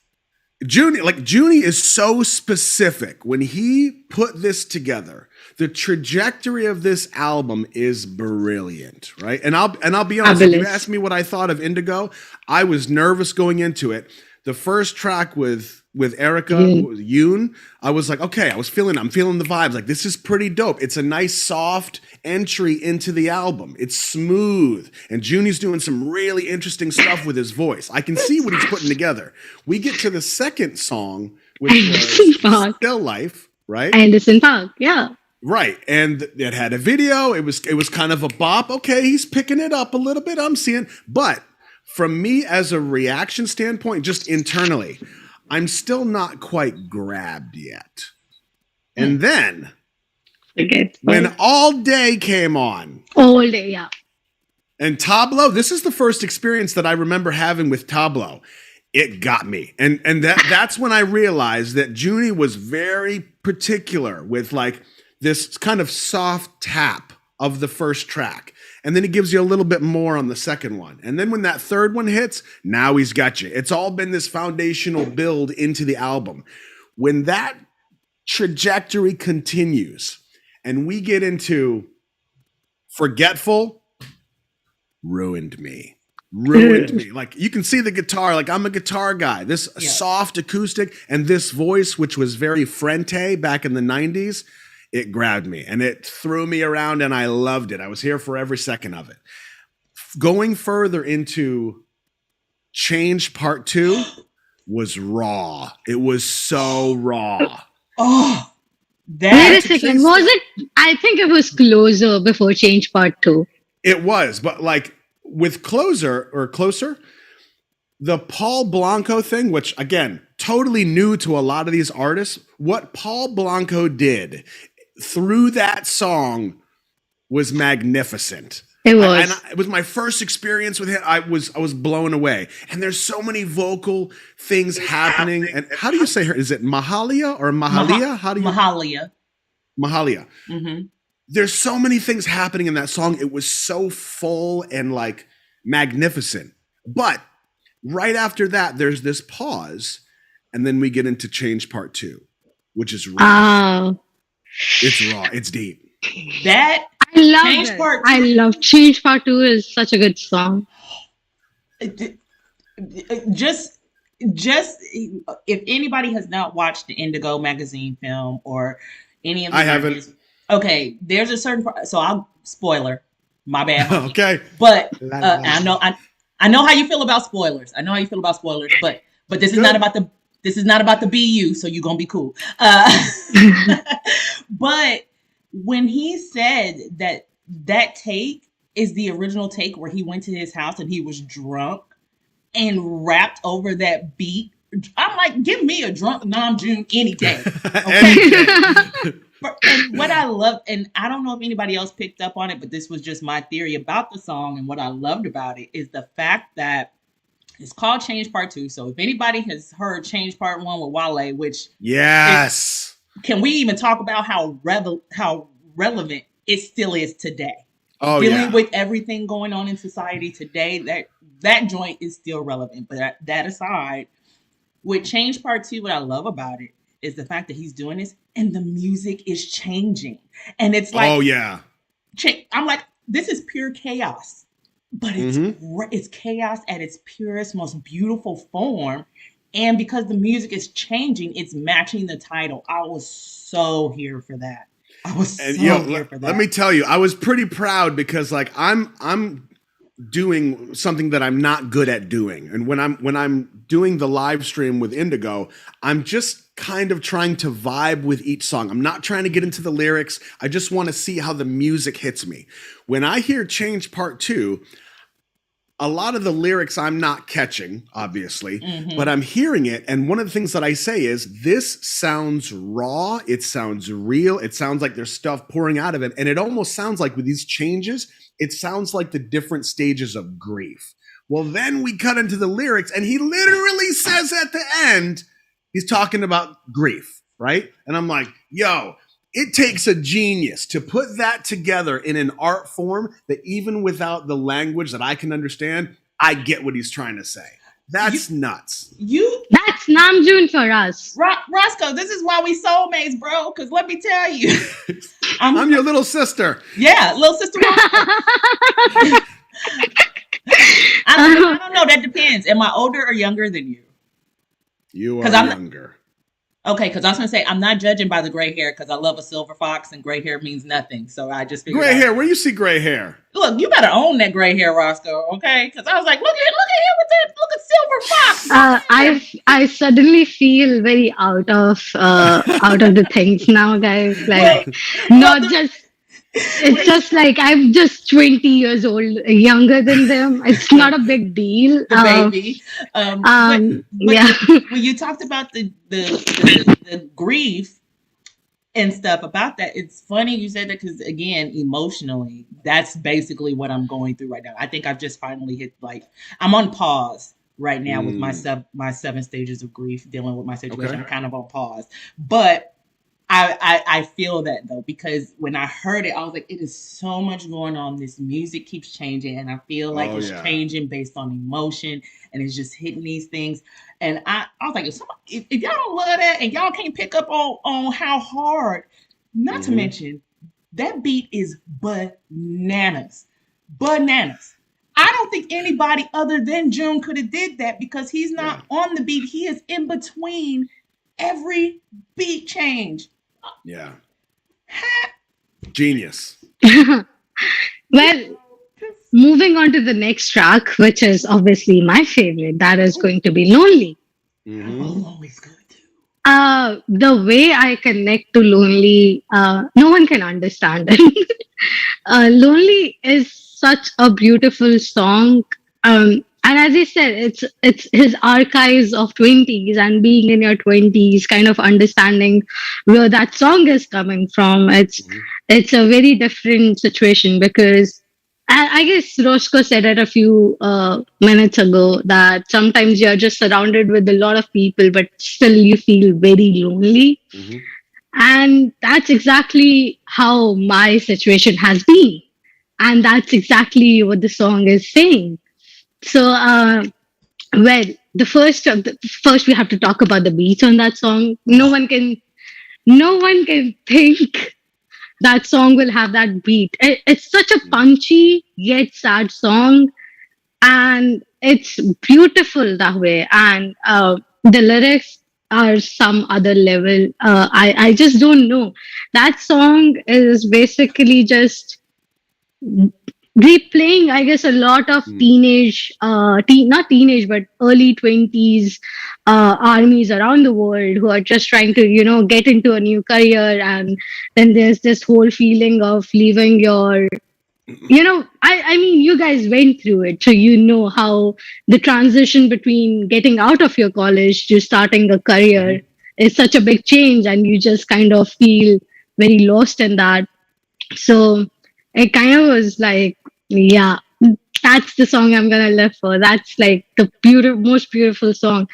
Junie is so specific. When he put this together, the trajectory of this album is brilliant, right? And I'll be honest, if you asked me what I thought of Indigo, I was nervous going into it. The first track with Erica, Yoon, I was like, okay, I'm feeling the vibes. Like, this is pretty dope. It's a nice soft entry into the album. It's smooth. And Junie's doing some really interesting stuff with his voice. I can see what he's putting together. We get to the second song, which was Still Life, right? Anderson Park, yeah. Right. And it had a video. It was kind of a bop. Okay, he's picking it up a little bit. I'm seeing. But from me as a reaction standpoint, just internally, I'm still not quite grabbed yet. And then when All Day came on. All Day, yeah. And Tableau, this is the first experience that I remember having with Tableau. It got me. And that's when I realized that Junie was very particular with like this kind of soft tap of the first track. And then he gives you a little bit more on the second one. And then when that third one hits, now he's got you. It's all been this foundational build into the album. When that trajectory continues and we get into Forgetful, ruined me. Like, you can see the guitar. Like, I'm a guitar guy. This soft acoustic and this voice, which was very Frente back in the 90s, it grabbed me and it threw me around and I loved it. I was here for every second of it. Going further into Change Part 2 was raw. It was so raw. Oh, wait a second. Was it? I think it was Closer before Change Part 2. It was, but like with Closer, the Paul Blanco thing, which again, totally new to a lot of these artists, what Paul Blanco did through that song was magnificent. It was. It was my first experience with him. I was blown away. And there's so many vocal things happening. And how do you say her? Is it Mahalia or Mahalia? How do you? Mahalia. Mm-hmm. There's so many things happening in that song. It was so full and like magnificent. But right after that, there's this pause, and then we get into Change Part 2, which is raw. It's raw. It's deep. That I love Change Part 2. I love Change Part 2 is such a good song. Just if anybody has not watched the Indigo magazine film or any of the haven't. Okay, there's a certain part. So I'll spoiler. My bad. Okay. But I know how you feel about spoilers. But this is not about the BU, so you're gonna be cool. But when he said that take is the original take where he went to his house and he was drunk and rapped over that beat, I'm like, give me a drunk Namjoon any day. Okay? And what I love, and I don't know if anybody else picked up on it, but this was just my theory about the song, and what I loved about it is the fact that It's called Change Part Two. So if anybody has heard Change Part One with Wale, which Yes. can we even talk about how relevant it still is today? Oh Dealing yeah. with everything going on in society today, that joint is still relevant. But that aside, with Change Part Two, what I love about it is the fact that he's doing this and the music is changing, and it's like, Oh yeah. I'm like, this is pure chaos, but Mm-hmm. it's chaos at its purest, most beautiful form. And because the music is changing, it's matching the title. I was so here for that. I was And so here for let that. me tell you, I was pretty proud because like I'm doing something that I'm not good at doing. And when I'm doing the live stream with Indigo, I'm just kind of trying to vibe with each song. I'm not trying to get into the lyrics. I just want to see how the music hits me. When I hear Change Part 2, a lot of the lyrics I'm not catching, obviously, but I'm hearing it. And one of the things that I say is, this sounds raw. It sounds real. It sounds like there's stuff pouring out of him. And it almost sounds like with these changes, it sounds like the different stages of grief. Well, then we cut into the lyrics, and he literally says at the end, he's talking about grief, right? And I'm like, yo, it takes a genius to put that together in an art form that even without the language that I can understand, I get what he's trying to say. That's nuts. That's Namjoon for us. Roscoe, this is why we soulmates, bro. Because let me tell you, I'm your little sister. Yeah, little sister Roscoe. I don't know. That depends. Am I older or younger than you? You are younger. Okay, because I was going to say, I'm not judging by the gray hair because I love a silver fox and gray hair means nothing. So I just figured gray hair. Where you see gray hair? Look, you better own that gray hair, Roscoe. Okay, because I was like, look at him with that. Look at silver fox. I suddenly feel very out of the things now, guys. Like it's just like I'm just 20 years old, younger than them. It's not a big deal. Baby. Yeah. When you talked about the grief and stuff about that, it's funny you said that because, again, emotionally, that's basically what I'm going through right now. I think I've just finally hit, like, I'm on pause right now with my 7 stages of grief, dealing with my situation. Okay. I'm kind of on pause. But I feel that though, because when I heard it, I was like, it is so much going on. This music keeps changing, and I feel like it's changing based on emotion, and it's just hitting these things. And I was like, if y'all don't love that and y'all can't pick up on how hard, not to mention that beat is bananas. Bananas. I don't think anybody other than June could have did that because he's not on the beat. He is in between every beat change. Yeah. Genius. Well, moving on to the next track, which is obviously my favorite, that is going to be Lonely. Always good too. The way I connect to Lonely, no one can understand it. Lonely is such a beautiful song. And as I said, it's his archives of 20s and being in your 20s, kind of understanding where that song is coming from. It's a very different situation because I guess Roscoe said it a few minutes ago that sometimes you're just surrounded with a lot of people, but still you feel very lonely. And that's exactly how my situation has been. And that's exactly what the song is saying. So, well, first we have to talk about the beats on that song. No one can think that song will have that beat. It's such a punchy yet sad song, and it's beautiful that way. And the lyrics are some other level. I just don't know. That song is basically just replaying, I guess, a lot of teenage, not teenage, but early 20s armies around the world who are just trying to, get into a new career. And then there's this whole feeling of leaving your, I mean, you guys went through it. So you know how the transition between getting out of your college to starting a career is such a big change. And you just kind of feel very lost in that. So it kind of was like, yeah, That's the song I'm gonna live for. That's like the most beautiful song.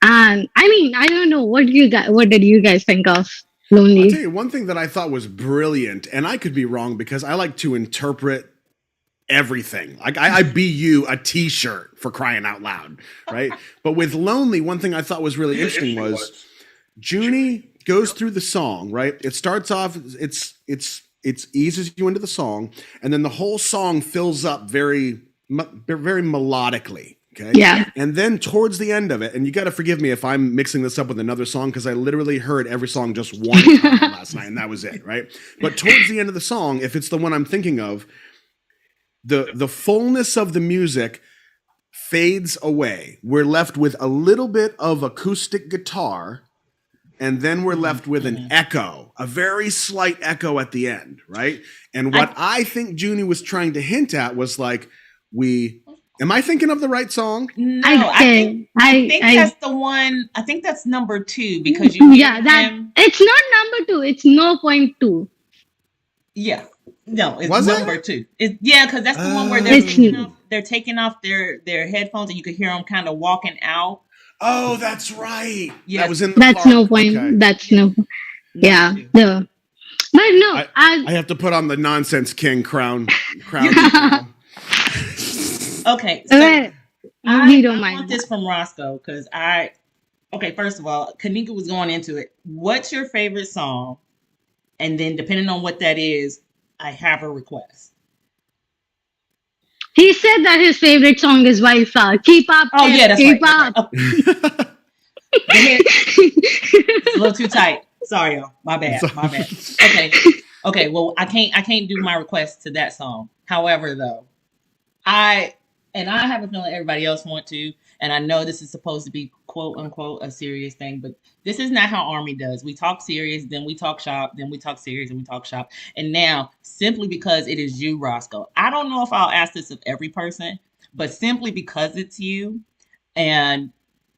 And I mean, I don't know what did you guys think of I'll tell Lonely? you one thing that I thought was brilliant, and I could be wrong because I like to interpret everything. Like I be you a T-shirt for crying out loud, right? But with Lonely, one thing I thought was really interesting was Junie goes through the song, right? It starts off, it's eases you into the song, and then the whole song fills up very melodically. Okay. Yeah. And then towards the end of it, and you got to forgive me if I'm mixing this up with another song because I literally heard every song just one time last night, and that was it, right? But towards the end of the song, if it's the one I'm thinking of, the fullness of the music fades away. We're left with a little bit of acoustic guitar, and then we're left with an echo, a very slight echo at the end, right? And what I think Junie was trying to hint at was like, am I thinking of the right song? No, I think that's the one. I think that's number 2 because you hear him. It's not number 2. It's no point 2. Yeah, no, it's Was it? number 2. Because that's the one where they're taking off their headphones and you could hear them kind of walking out. Oh, that's right. Yes. That was in the That's park. no point. Okay. That's no. Yeah. No. But no, I have to put on the Nonsense King crown. Okay, so we I don't mind want this from Roscoe because first of all, Kanika was going into it. What's your favorite song? And then depending on what that is, I have a request. He said that his favorite song is Wildflower. Keep up. Oh, yeah, that's keep right. up. It's a little too tight. Sorry, y'all. My bad. Okay. Well, I can't do my request to that song. However, though, I have a feeling everybody else want to, and I know this is supposed to be quote unquote a serious thing, but this is not how Army does. We talk serious, then we talk shop, then we talk serious, and we talk shop. And now, simply because it is you, Roscoe, I don't know if I'll ask this of every person, but simply because it's you, and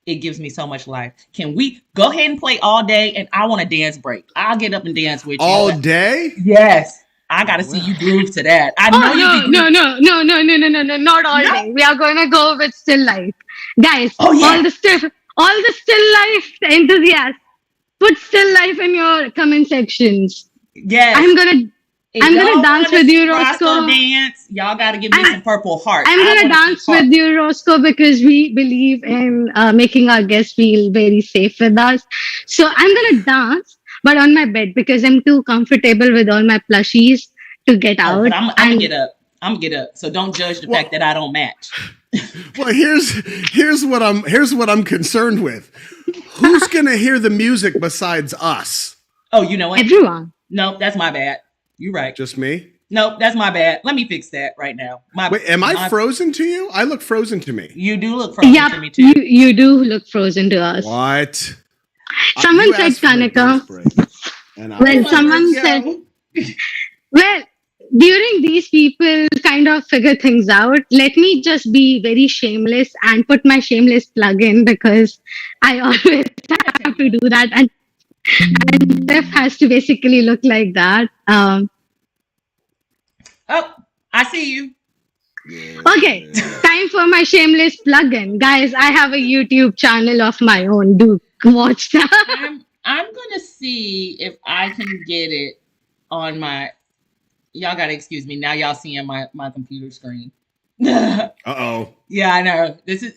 it gives me so much life. Can we go ahead and play all day? And I want a dance break. I'll get up and dance with you. All day? Yes. I gotta see you groove to that. I know you. No, not all day. We are gonna go with Still Life, guys. Oh, yeah. all the still life enthusiasts. Put Still Life in your comment sections. Yes. I'm gonna dance with you, Roscoe. Dance. Y'all gotta give me some purple hearts. I'm gonna dance with you, Roscoe, because we believe in making our guests feel very safe with us. So I'm gonna dance, but on my bed because I'm too comfortable with all my plushies to get out. But I'm gonna get up. I'm gonna get up. So don't judge the fact that I don't match. Well, here's what I'm concerned with. Who's gonna hear the music besides us? Oh, you know what? Everyone. Nope, that's my bad. You're right. Just me? Nope, that's my bad. Let me fix that right now. Wait, am I frozen to you? I look frozen to me. You do look frozen to me too. You do look frozen to us. What? Someone said Kanika. Well, someone said. Well, during these people kind of figure things out, let me just be very shameless and put my shameless plug in because I always have to do that. And Steph has to basically look like that. Oh, I see you. Okay, time for my shameless plug-in. Guys, I have a YouTube channel of my own. Do watch that. I'm gonna see if I can get it on my. Y'all gotta excuse me. Now y'all seeing my computer screen. Uh-oh. Yeah, I know. This is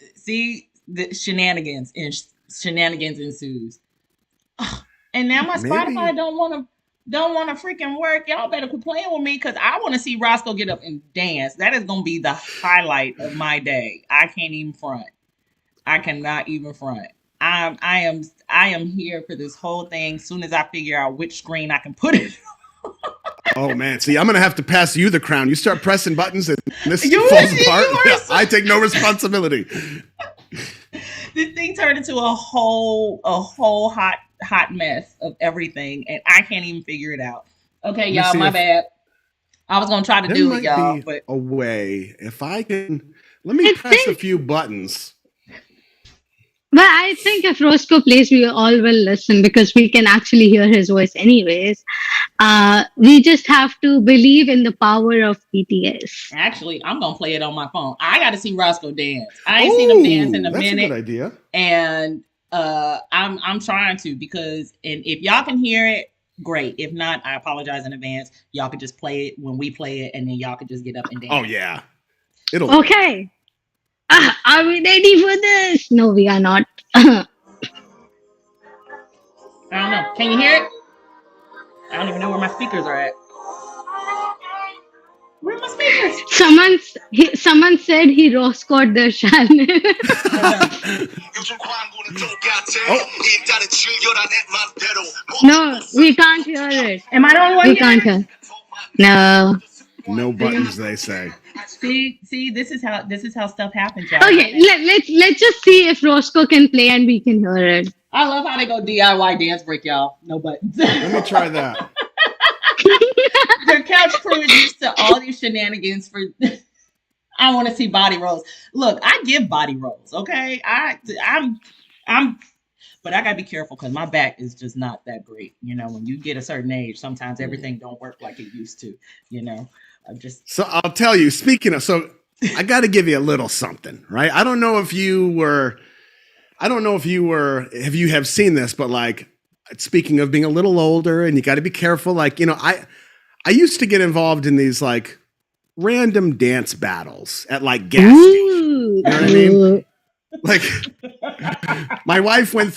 the shenanigans ensues. And now my Spotify don't want to freaking work. Y'all better quit playing with me because I want to see Roscoe get up and dance. That is gonna be the highlight of my day. I can't even front. I cannot even front. I am here for this whole thing. Soon as I figure out which screen I can put it. Oh man, see, I'm gonna have to pass you the crown. You start pressing buttons and this You falls wish apart. you were I take no responsibility. This thing turned into a whole hot mess of everything, and I can't even figure it out. Okay, y'all, my bad. I was gonna try to do it, y'all, but a way if I can. Let me press a few buttons. But I think if Roscoe plays, we all will listen because we can actually hear his voice anyways. We just have to believe in the power of BTS. Actually, I'm gonna play it on my phone. I got to see Roscoe dance. I ain't seen him dance in Oh, a that's a good minute, idea. and I'm trying to because and if y'all can hear it, great. If not, I apologize in advance. Y'all could just play it when we play it, and then y'all could just get up and dance. Oh yeah, it'll. Okay. Are we ready for this? No, we are not. I don't know. Can you hear it? I don't even know where my speakers are at. Where are my speakers? Someone said he Roscoed the channel. No, we can't hear it. Am I the only one We hearing can't it? hear. No. No buttons, they say. See, this is how stuff happens, y'all. Okay, let's just see if Roscoe can play and we can hear it. I love how they go DIY dance break, y'all. No buttons. Let me try that. The couch crew is used to all these shenanigans for. I want to see body rolls. Look, I give body rolls, okay? I'm but I gotta be careful because my back is just not that great. You know, when you get a certain age, sometimes everything don't work like it used to. You know, I'm just. So I'll tell you. Speaking of, so I got to give you a little something, right? I don't know if you have seen this, but like, speaking of being a little older, and you got to be careful. Like, I used to get involved in these like random dance battles at like gas stations. You know what I mean? Like, my wife went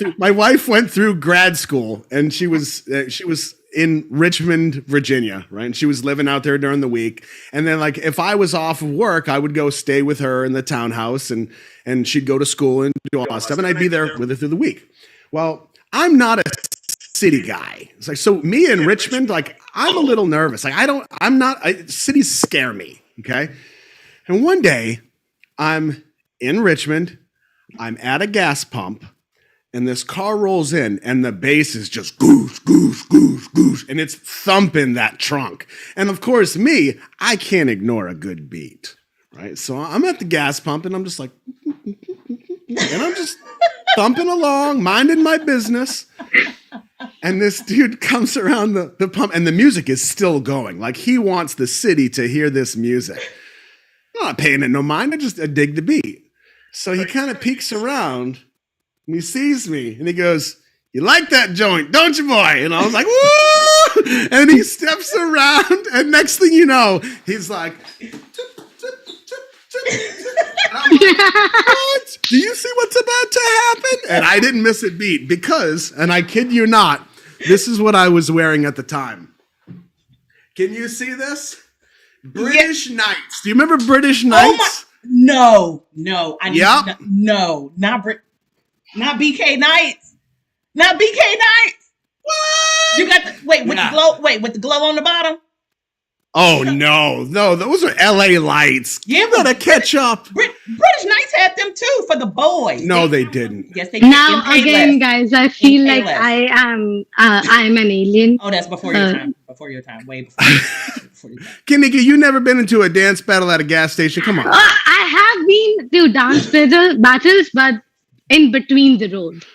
through grad school, and she was in Richmond, Virginia, right? And she was living out there during the week. And then, like, if I was off of work, I would go stay with her in the townhouse, and she'd go to school and do all that stuff, and I'd be there with her through the week. Well, I'm not a city guy. It's like, so me in Richmond, like, I'm a little nervous. Like, cities scare me. Okay. And one day I'm in Richmond, I'm at a gas pump, and this car rolls in, and the bass is just goose, goose, goose, goose, and it's thumping that trunk. And of course, I can't ignore a good beat, right? So I'm at the gas pump, and I'm just like, and I'm just thumping along, minding my business. And this dude comes around the pump, and the music is still going. Like, he wants the city to hear this music. I'm not paying it no mind. I dig the beat. So he kind of peeks around, and he sees me, and he goes, "You like that joint, don't you, boy?" And I was like, "Woo!" And he steps around, and next thing you know, he's like, and I'm like, "What? Do you see what's about to happen?" And I didn't miss a beat because, and I kid you not, this is what I was wearing at the time. Can you see this? British Knights. Do you remember British Knights? No, Yep. No, not BK Knights, not BK Knights. What? You got the glow. Wait, with the glow on the bottom. Oh no, those are LA Lights. Yeah, You gotta catch up. British Knights had them too for the boys. No, they didn't. Yes, they did. Now In again, Payless. guys, I feel In like Payless. I'm an alien. Oh, that's before your time. Before your time. Way before. Before your time. Kinnicky, you never been into a dance battle at a gas station? Come on. I have been to dance battles, but in between the road,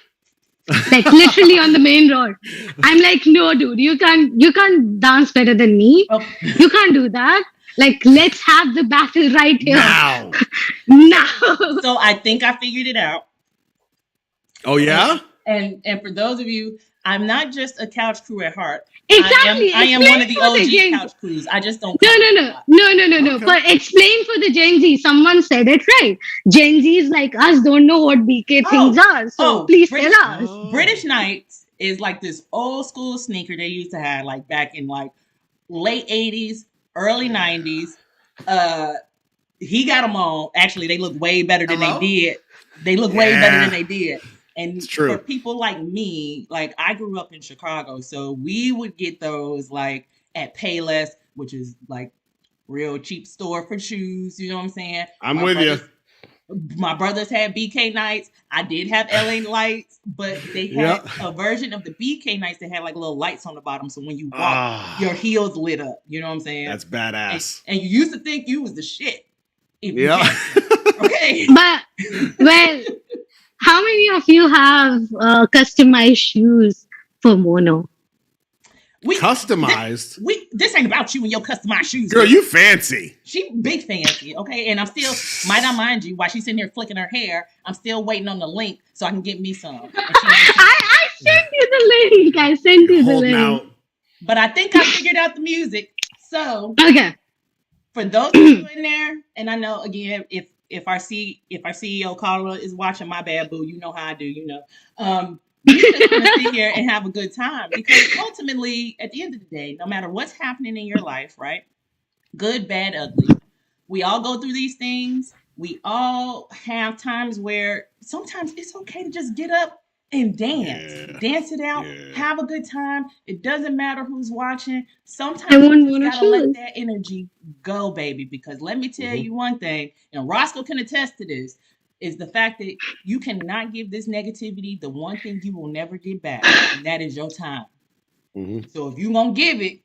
like literally on the main road. I'm like, no, dude, you can't dance better than me. Oh. You can't do that. Like, let's have the battle right here. Now. Now. So I think I figured it out. Oh yeah? And for those of you, I'm not just a couch crew at heart. Exactly. I am one of the Explain for OG couch crews. I just don't. No. Okay. But explain for the Gen Z. Someone said it right. Gen Zs like us don't know what BK things are. So please tell us. British Knights is like this old school sneaker they used to have like back in like late 80s, early 90s. He got them all. Actually, they look way better than they did. They look way better than they did. And for people like me, like I grew up in Chicago, so we would get those like at Payless, which is like real cheap store for shoes. You know what I'm saying? I'm with you. My brothers had BK Knights. I did have LA Lights, but they had a version of the BK Knights that had like little lights on the bottom, so when you walk, your heels lit up. You know what I'm saying? That's badass. And you used to think you was the shit. Yeah. Okay. But well, How many of you have customized shoes for Mono? Customized? This ain't about you and your customized shoes. Girl, you fancy. She big fancy, okay? And I'm still, might I mind you, while she's sitting here flicking her hair, I'm still waiting on the link so I can get me some. I sent you the link. I sent you the link. Out. But I think I figured out the music. So okay, for those of you in there, and I know again, if our CEO Carla is watching, my bad boo, you know how I do, you know. You just want to sit here and have a good time, because ultimately, at the end of the day, no matter what's happening in your life, right? Good, bad, ugly. We all go through these things. We all have times where sometimes it's okay to just get up and dance. Dance it out. Have a good time. It doesn't matter who's watching. Sometimes you just gotta let that energy go, baby. Because let me tell you one thing, and Roscoe can attest to this, is the fact that you cannot give this negativity the one thing you will never get back, and that is your time. So if you're gonna give it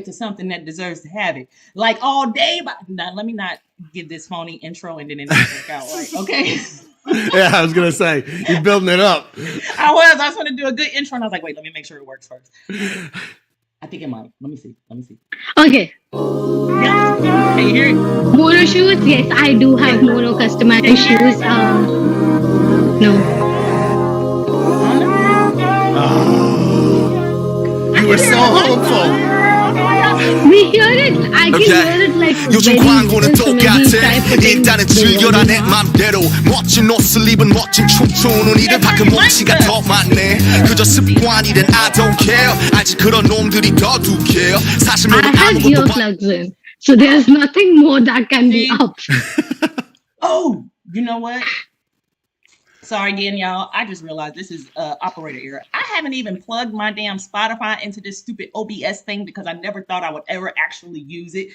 to something that deserves to have it. Like all day, but now let me not give this phony intro and then it doesn't work out right. Okay. Yeah, I was gonna say you're building it up. I was going to do a good intro, and I was like, wait, let me make sure it works first. I think it might. Let me see. Okay. Yeah. Can you hear it? Mono shoes? Yes, I do have Mono customized shoes. No. You were so hopeful. We hear it. I can hear it like 요즘 광고는 똑같아. 일단은 즐겨라 내 맘대로. 멋진 옷을 입은 멋진 춤추는 이들 밖은 몸치가 더 많네. 그저 습관이란 I don't care. 아직 그런 놈들이 더 두께요. 사실 I have earplugs in, so there's nothing more that can be up. Oh, you know what? Sorry again, y'all. I just realized this is operator error. I haven't even plugged my damn Spotify into this stupid OBS thing because I never thought I would ever actually use it.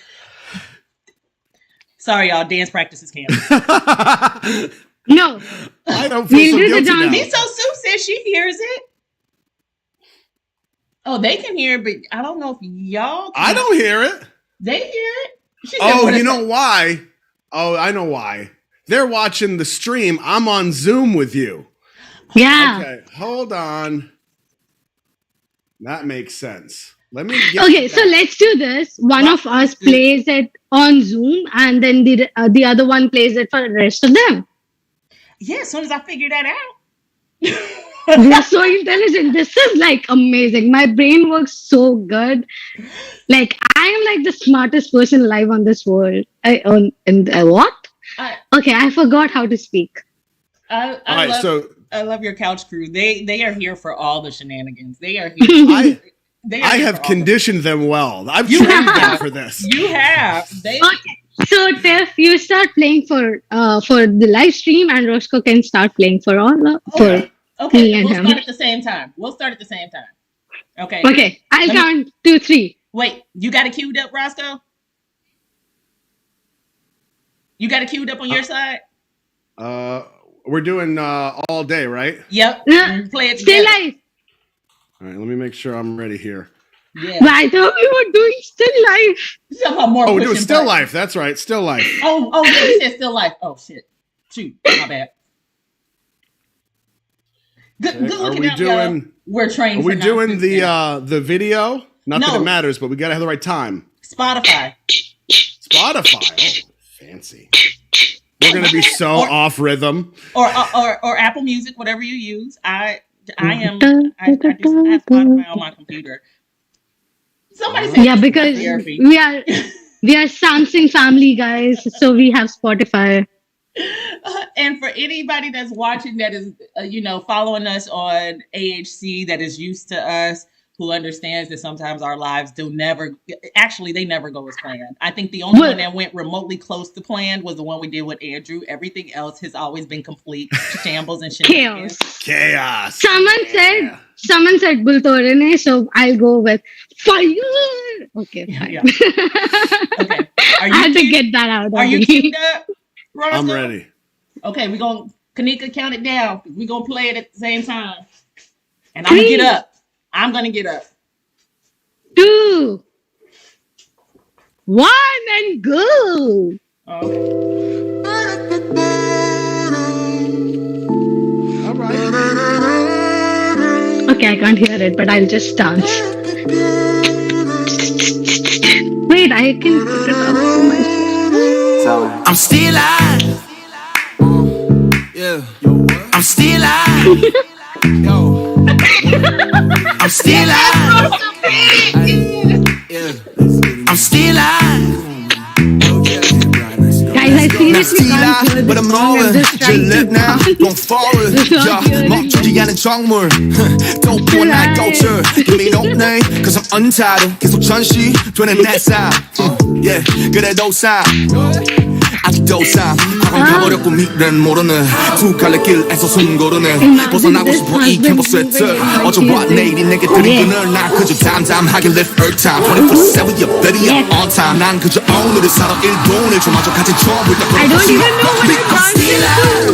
Sorry, y'all. Dance practice is canceled. No. I don't feel so guilty now. Miso Sue says she hears it. Oh, they can hear it, but I don't know if y'all can. I don't hear it. They hear it? She said, you know why? Oh, I know why. They're watching the stream. I'm on Zoom with you. Yeah. Okay, hold on. That makes sense. Let me get Okay, so let's do this. One of us plays it on Zoom, and then the other one plays it for the rest of them. Yeah, as soon as I figure that out. We are so intelligent. This is like amazing. My brain works so good. Like I am like the smartest person alive on this world. What? Okay, I forgot how to speak. I love your couch crew. They are here for all the shenanigans. They are here. I have conditioned them well. I've trained them for this. You have. Okay. So Tiff, you start playing for the live stream, and Roscoe can start playing for all for me and him. We'll start at the same time. Okay. Okay. I'll count 2, 3. Wait, you got it queued up, Roscoe? You got it queued up on your side? We're doing all day, right? Yep. Play it Still live. All right, let me make sure I'm ready here. Yeah. But I thought we were doing still life. Oh, we're doing still life. That's right, still life. Oh yeah, we said still life. Oh shit. Shoot, my bad. Good looking out, y'all. We're trained. Are we doing the video? Not that it matters, but we gotta have the right time. Spotify. Oh, fancy. We're gonna be so off rhythm. Or Apple Music, whatever you use. I just have Spotify on my computer. Somebody said because we are Samsung family guys, so we have Spotify. And for anybody that's watching that is following us on AHC, that is used to us, who understands that sometimes our lives they never go as planned. I think the only one that went remotely close to planned was the one we did with Andrew. Everything else has always been complete shambles and shenanigans. Chaos. Someone said Bultorene, so I'll go with fire. Okay, fine. Yeah. Okay. I had to get that out. Are you queued up, Roscoe? I'm ready. Okay, we're gonna Kanika count it down. We're gonna play it at the same time. And I'm gonna get up. 2, 1, and go. Okay. Okay, I can't hear it, but I'll just dance. Wait, I can put it up for myself. I'm still alive. Yeah. I'm still alive. Yo. I'm still alive. Yeah. I'm still alive. Guys, I seriously can't hear but this I'm song. I'm rolling. just trying Just to now, dance. gon' forward. 야, 멈추지 않은 정물. 또 날 culture. Give me no name, cause I'm untitled. 계속 전시되는 내 삶. Yeah, 그래도 삶. 아직도 삶. 과거는 가버렸고 미래는 모르는 두 갈래 길에서 숨 고르는 벗어나고 싶어 이 캠퍼스 틀. 어제와 내일이 내게 들인 그늘 난 그저 담담하게 live earth time. 24/7 you're better you're on time. 난 그저 오늘을 살아 1분을 좀마저 같은 처음부터 I don't even know what I'm dancing to.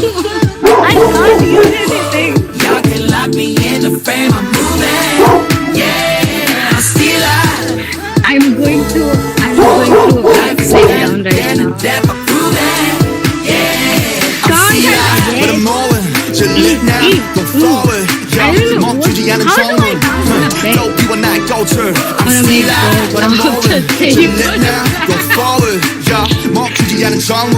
I can't hear anything. Y'all can lock me in the frame, I'm moving. Yeah, I'm still alive. I'm going to upside down right now. Death, I'm proving. Yeah, I'm Can't still I alive. But I'm moving. Just live now, don't forward. I don't know. 멈추지 않은 How do I 정물. dance on a bed? No people not culture. I'm On a still bed, alive. But I'm but I'm moving. just Just saying. live now, don't forward. 멈추지 않은 정물.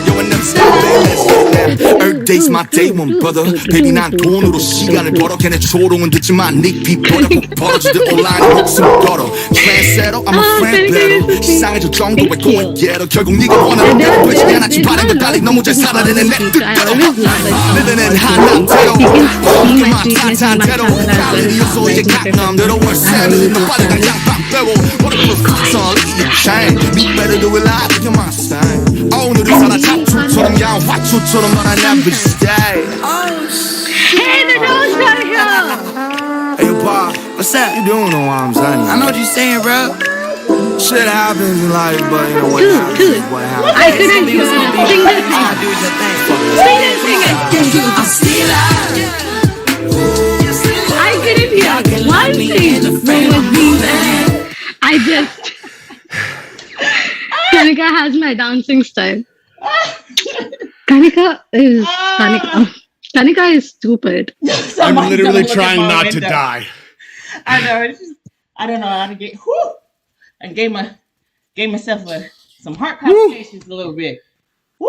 Yo, and never stop, baby. Let's go now. Earth day's my day one, brother. Baby, 난 돈으로 시간을 벌어. 걔네 조롱은 듣지만 닉비 버려. 꼭 벌어지듯 온라인 목숨 걸어. Trendsetter, I'm a friend better. 시상해줄 정도의 꿈을 깨러. 결국 네가 원하는 대로 되지 않았지. 바른 걸 달리 너무 잘 살아내는 내 뜻대로. 너는 하나대로. 그만 탄탄대로. 나는 이어서 이제 강남대로 월세는 너 빨리 당장 방 빼고. What a perfect song, you change. You better do it live with your Mustang. 오늘은 살아 잡초처럼 양화초처럼 넌 I never stay. Hey, the nose got here. Hey, Bob, what's that? You don't know what I'm saying. I know what you're saying, bro. Shit happens in life, but you know what happens is what happens. I couldn't hear a single thing. Do your thing. Single thing I couldn't hear. I'm still alive. I couldn't hear one thing. What was being said. I just. Kanika has my dancing style. Kanika is Kanika. Kanika is stupid. I'm Somebody literally don't look at trying my not to window. die. I know. It's just, I don't know how to get. Whew, I gave myself some heart palpitations a little bit. Woo!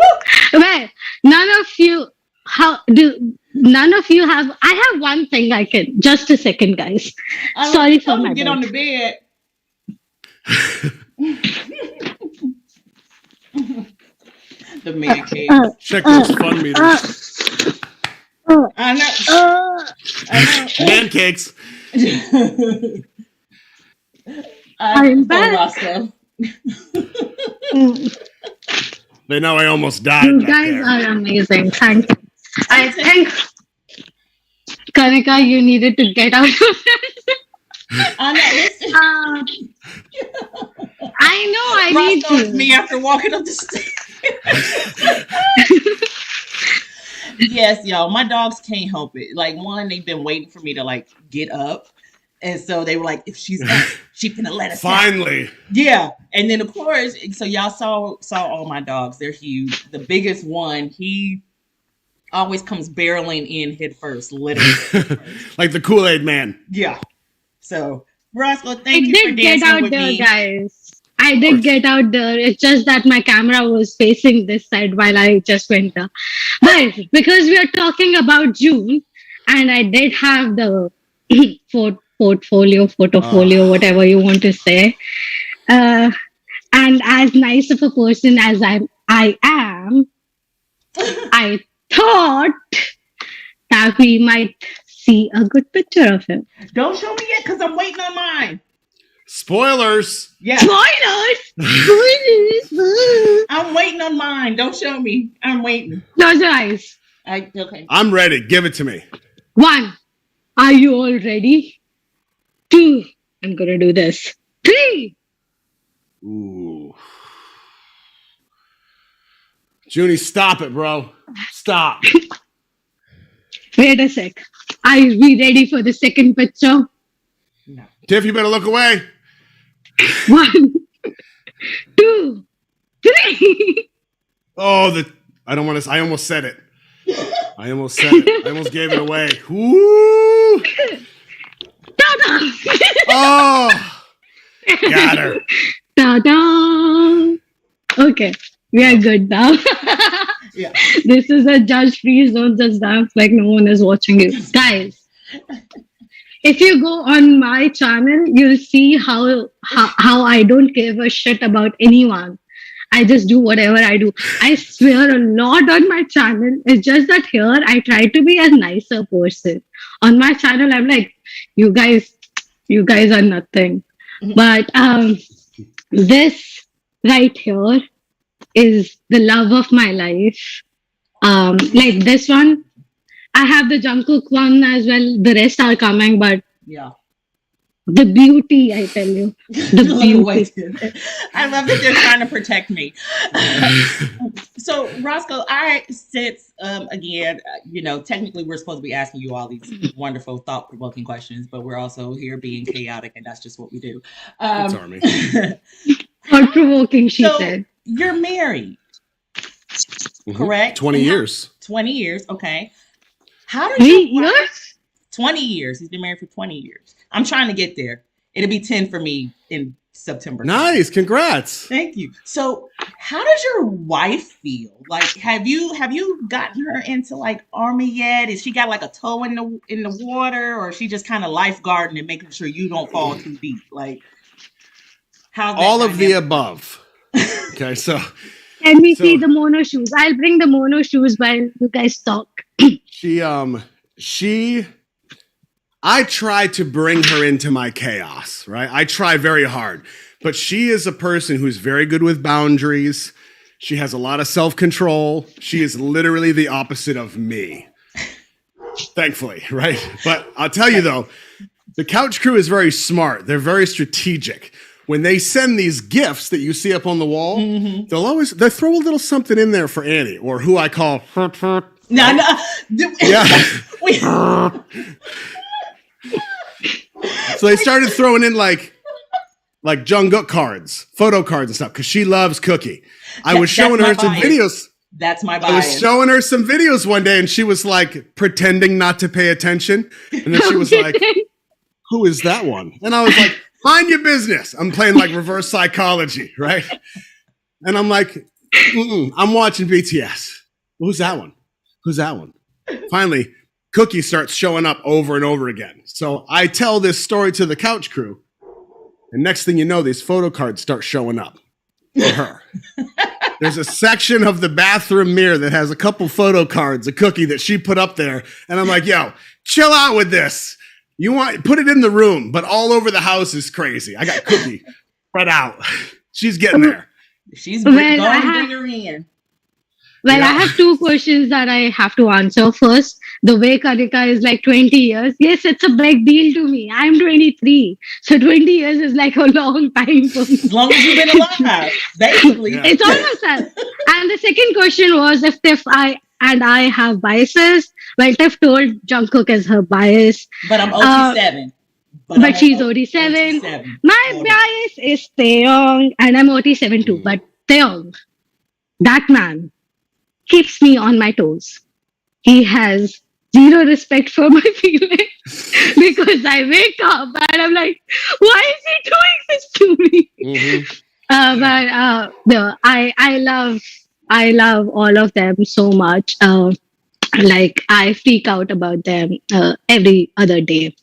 Well, none of you have. I have one thing I can. Just a second, guys. Sorry for my get bad. on the bed. The man cave. Check those fun meters. I know. Man cakes. I'm Poor back. Roscoe. They know I almost died. You back guys there. are amazing. Thank you. I think, Kanika, you needed to get out of it. I know. I know. I need Roscoe's to. me after walking up the stairs. Yes, y'all. My dogs can't help it. Like, one, they've been waiting for me to like get up. And so they were like, if she's up, she finna let us out. Finally. Yeah. And then of course, so y'all saw all my dogs. They're huge. The biggest one, he always comes barreling in head first, literally. head first. Like the Kool-Aid man. Yeah. So Roscoe, I thank you for did get dancing out with there, me. guys. I did get out there. It's just that my camera was facing this side while I just went there. But because we are talking about June, and I did have the portfolio, whatever you want to say. And as nice of a person as I am, I thought that we might see a good picture of him. Don't show me yet because I'm waiting on mine. Spoilers. Yeah. Spoilers! I'm waiting on mine. Don't show me. I'm waiting. Close your eyes. Okay. I'm ready. Give it to me. 1. Are you all ready? 2. I'm gonna do this. 3. Ooh. Junie, stop it, bro. Stop. Wait a sec. Are we ready for the second picture? No. Tiff, you better look away. 1, 2, 3. Oh, I don't want to. I almost said it. I almost said it. I almost gave it away. Woo! Ta-da! Oh, got her. Ta-da! Okay, we are good now. Yeah. This is a judge-free zone. Just dance like no one is watching you, guys. If you go on my channel, you'll see how I don't give a shit about anyone. I just do whatever I do. I swear a lot on my channel. It's just that here I try to be a nicer person. On my channel, I'm like, you guys are nothing. But this right here is the love of my life. Like this one, I have the Jungkook one as well. The rest are coming, but Yeah. the beauty, I tell you, the beauty. I love that they're trying to protect me. So, Roscoe, again, technically we're supposed to be asking you all these wonderful, thought-provoking questions, but we're also here being chaotic, and that's just what we do. It's Army. Thought provoking, she So, said. you're married, correct? 20 years. 20 years, okay. How did 3 your wife- years? 20 years. He's been married for 20 years. I'm trying to get there. It'll be 10 for me in September. Nice. Congrats. Thank you. So, how does your wife feel? Like, have you gotten her into like Army yet? Is she got like a toe in the water, or is she just kind of lifeguarding and making sure you don't fall too deep? Like, how's that All of the dynamic? above. Okay, so Let me So- see the mono shoes. I'll bring the mono shoes while you guys talk. I try to bring her into my chaos, right? I try very hard, but she is a person who's very good with boundaries. She has a lot of self-control. She is literally the opposite of me. Thankfully, right? But I'll tell you though, the couch crew is very smart. They're very strategic. When they send these gifts that you see up on the wall, they'll throw a little something in there for Annie, or who I call No. yeah. Wait. So they started throwing in like Jungkook cards, photo cards and stuff, because she loves Cookie. I was showing her that's my some bias. videos. That's my I bias. was showing her some videos one day, and she was like pretending not to pay attention. And then she was like, "Who is that one?" And I was like, "Mind your business." I'm playing like reverse psychology, right? And I'm like, I'm watching BTS. Who's that one? Who's that one? Finally, Cookie starts showing up over and over again. So I tell this story to the couch crew, and next thing you know, these photo cards start showing up for her. There's a section of the bathroom mirror that has a couple photo cards of Cookie that she put up there, and I'm like, yo, chill out with this. You want put it in the room, but all over the house is crazy. I got Cookie spread out. She's getting there. She's Well, going I to have- bring her in. Well, Yeah. I have two questions that I have to answer. First, the way Karika is like 20 years. Yes, it's a big deal to me. I'm 23. So 20 years is like a long time for me. As long as you've been alive, basically. Yeah. It's almost that. And the second question was if Tiff I have biases. Well, Tiff told Jungkook is her bias. But I'm OT7. But she's OT7. My bias is Taeyong, and I'm OT7 too. But Taeyong, that man, keeps me on my toes. He has zero respect for my feelings because I wake up and I'm like, why is he doing this to me? No, I love all of them so much. Like I freak out about them every other day.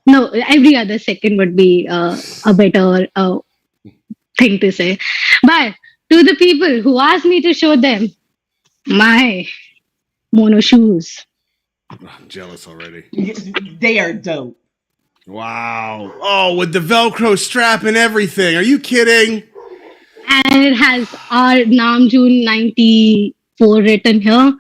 No, every other second would be a better thing to say. But to the people who asked me to show them my mono shoes. I'm jealous already. They are dope. Wow. Oh, with the Velcro strap and everything. Are you kidding? And it has our Namjoon 94 written here.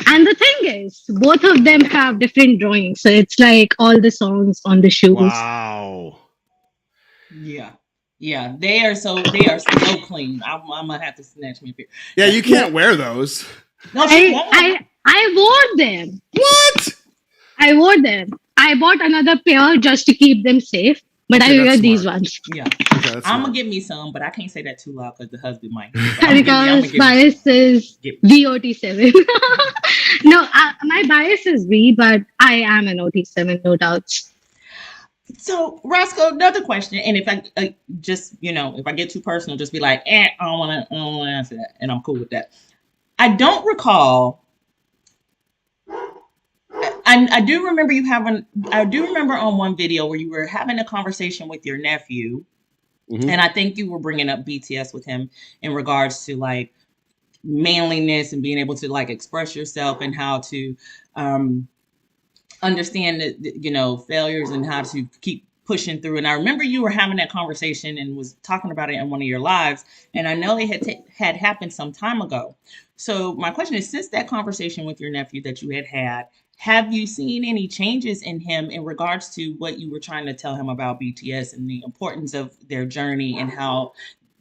And the thing is, both of them have different drawings. So it's like all the songs on the shoes. Wow. Yeah. They are so clean. I'm gonna have to snatch me a pair. Yeah, you can't wear those. No, she won't. I wore them. What? I wore them. I bought another pair just to keep them safe. But Okay, I that's wear these smart. ones. Yeah. Okay, that's I'm smart. gonna get me some, but I can't say that too loud because the husband might hear. But I'm Because gonna get me bias some. is Get, VOT7. No, my bias is V, but I am an OT7, no doubts. so, Roscoe, another question, and if I just, if I get too personal, just be like, I don't want to answer that, and I'm cool with that. I don't recall. I do remember you having. I do remember on one video where you were having a conversation with your nephew, and I think you were bringing up BTS with him in regards to like manliness and being able to like express yourself and how to um, understand that failures and how to keep pushing through. And I remember you were having that conversation and was talking about it in one of your lives, and I know it had happened some time ago. So my question is, since that conversation with your nephew that you had, have you seen any changes in him in regards to what you were trying to tell him about BTS and the importance of their journey and how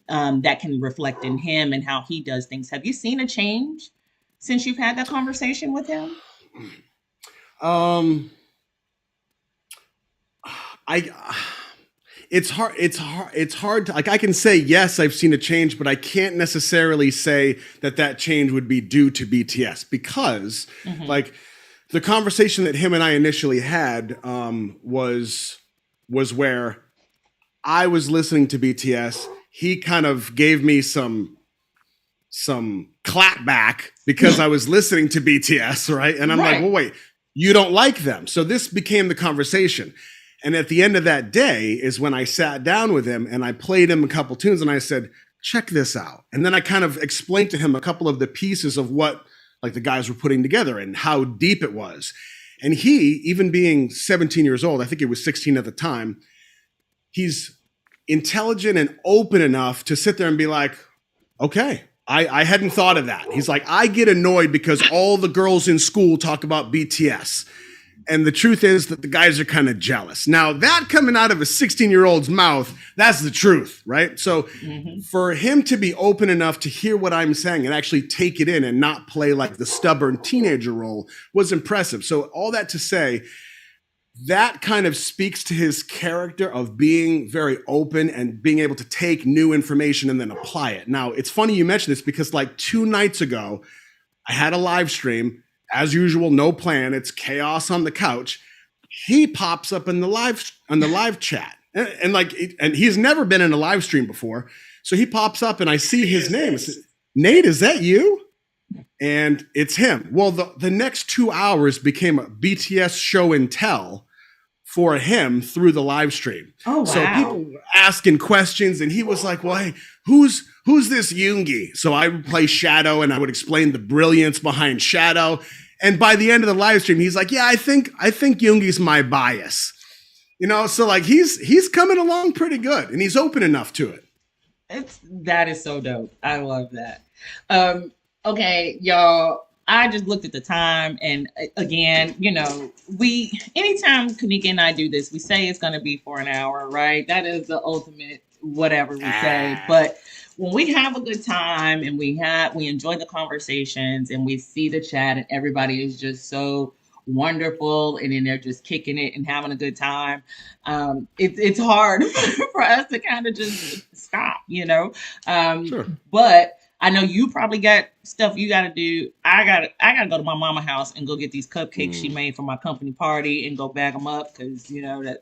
that can reflect in him and how he does things? Have you seen a change since you've had that conversation with him? Um, I it's hard to, like, I can say yes, I've seen a change, but I can't necessarily say that change would be due to BTS because like the conversation that him and I initially had was where I was listening to BTS. He kind of gave me some clap back because I was listening to BTS, right? And I'm like, well, wait, you don't like them. So this became the conversation. And at the end of that day is when I sat down with him and I played him a couple tunes and I said, check this out. And then I kind of explained to him a couple of the pieces of what like the guys were putting together and how deep it was. And he, even being 17 years old, I think he was 16 at the time, he's intelligent and open enough to sit there and be like, okay, I hadn't thought of that. He's like, I get annoyed because all the girls in school talk about BTS. And the truth is that the guys are kind of jealous. Now, that coming out of a 16-year-old's mouth, that's the truth, right? So for him to be open enough to hear what I'm saying and actually take it in and not play like the stubborn teenager role was impressive. So all that to say, that kind of speaks to his character of being very open and being able to take new information and then apply it. Now, it's funny you mentioned this because like 2 nights ago, I had a live stream. As usual, no plan. It's chaos on the couch. He pops up in the live chat, and he's never been in a live stream before. So he pops up, and I see his name. Nate, is that you? And it's him. Well, the next 2 hours became a BTS show and tell for him through the live stream. Oh, wow. So people were asking questions, and he was like, well, hey, who's this Yoongi? So I would play Shadow, and I would explain the brilliance behind Shadow. And by the end of the live stream, he's like, yeah, I think Yoongi's my bias. So like he's coming along pretty good, and he's open enough to it. That is so dope. I love that. Okay, y'all, I just looked at the time, and again, anytime Kanika and I do this, we say it's going to be for an hour, right? That is the ultimate whatever we say. But when we have a good time and we enjoy the conversations and we see the chat and everybody is just so wonderful and then they're just kicking it and having a good time, it's hard for us to kind of just stop, Sure. But I know you probably got stuff you got to do. I gotta go to my mama's house and go get these cupcakes she made for my company party and go bag them up because that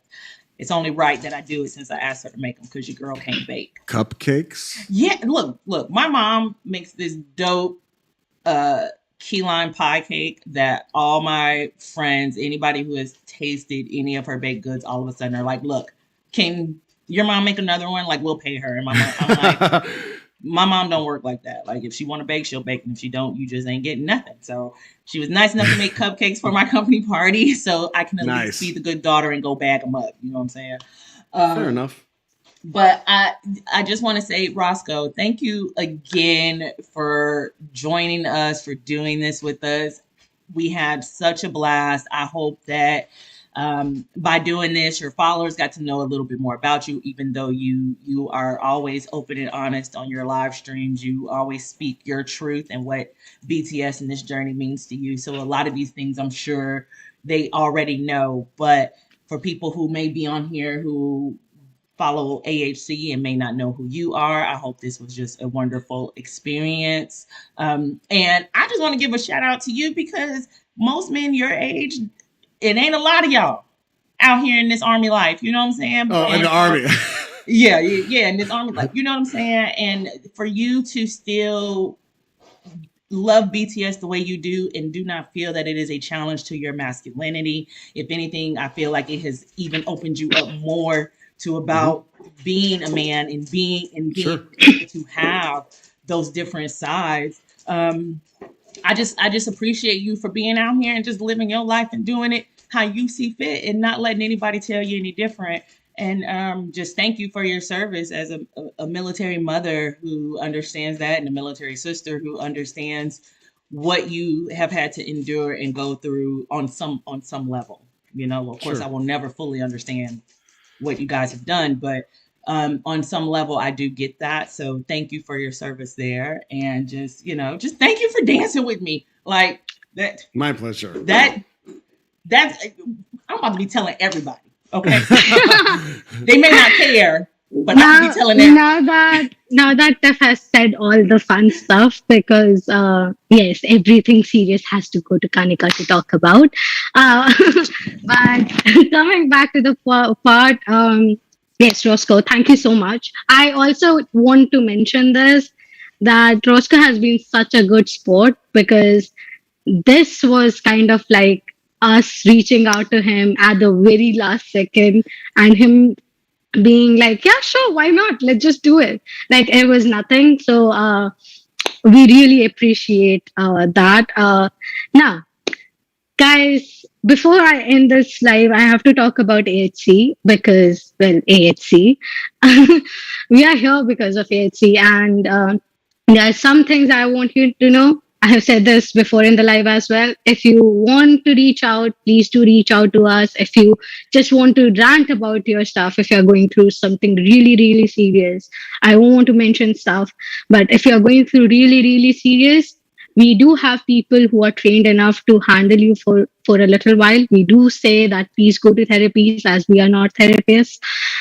it's only right that I do it since I asked her to make them because your girl can't bake. Cupcakes? Yeah, look. My mom makes this dope key lime pie cake that all my friends, anybody who has tasted any of her baked goods, all of a sudden are like, look, can your mom make another one? Like, we'll pay her. And I'm like, my mom don't work like that. Like, if she want to bake, she'll bake. And if she don't, you just ain't getting nothing. So she was nice enough to make cupcakes for my company party. So I can at least be the good daughter and go bag them up. You know what I'm saying? Fair enough. But I just want to say, Roscoe, thank you again for joining us, for doing this with us. We had such a blast. I hope that by doing this, your followers got to know a little bit more about you, even though you are always open and honest on your live streams. You always speak your truth and what BTS and this journey means to you. So a lot of these things, I'm sure they already know. But for people who may be on here who follow AHC and may not know who you are, I hope this was just a wonderful experience. And I just want to give a shout out to you because most men your age, it ain't a lot of y'all out here in this army life. You know what I'm saying? Oh, in the army. Yeah, in this army life. You know what I'm saying? And for you to still love BTS the way you do and do not feel that it is a challenge to your masculinity. If anything, I feel like it has even opened you up more to about being a man and being able to have those different sides. I just appreciate you for being out here and just living your life and doing it how you see fit and not letting anybody tell you any different. And just thank you for your service as a military mother who understands that, and a military sister who understands what you have had to endure and go through on some level. You know, of course, I will never fully understand what you guys have done, but on some level, I do get that. So thank you for your service there, and just thank you for dancing with me like that. My pleasure. That's I'm about to be telling everybody. Okay, they may not care, but I'll be telling them. Now that Tef has said all the fun stuff, because yes, everything serious has to go to Kanika to talk about. But coming back to the part, yes, Roscoe, thank you so much. I also want to mention this, that Roscoe has been such a good sport, because this was kind of like us reaching out to him at the very last second, and him being like, yeah, sure, why not? Let's just do it. Like it was nothing. So we really appreciate that. Now, guys, before I end this live, I have to talk about AHC because, well, AHC. We are here because of AHC, and there are some things I want you to know. I have said this before in the live as well. If you want to reach out, please do reach out to us. If you just want to rant about your stuff, if you're going through something really, really serious, I won't want to mention stuff, but if you're going through really, really serious, we do have people who are trained enough to handle you for a little while. We do say that please go to therapies, as we are not therapists,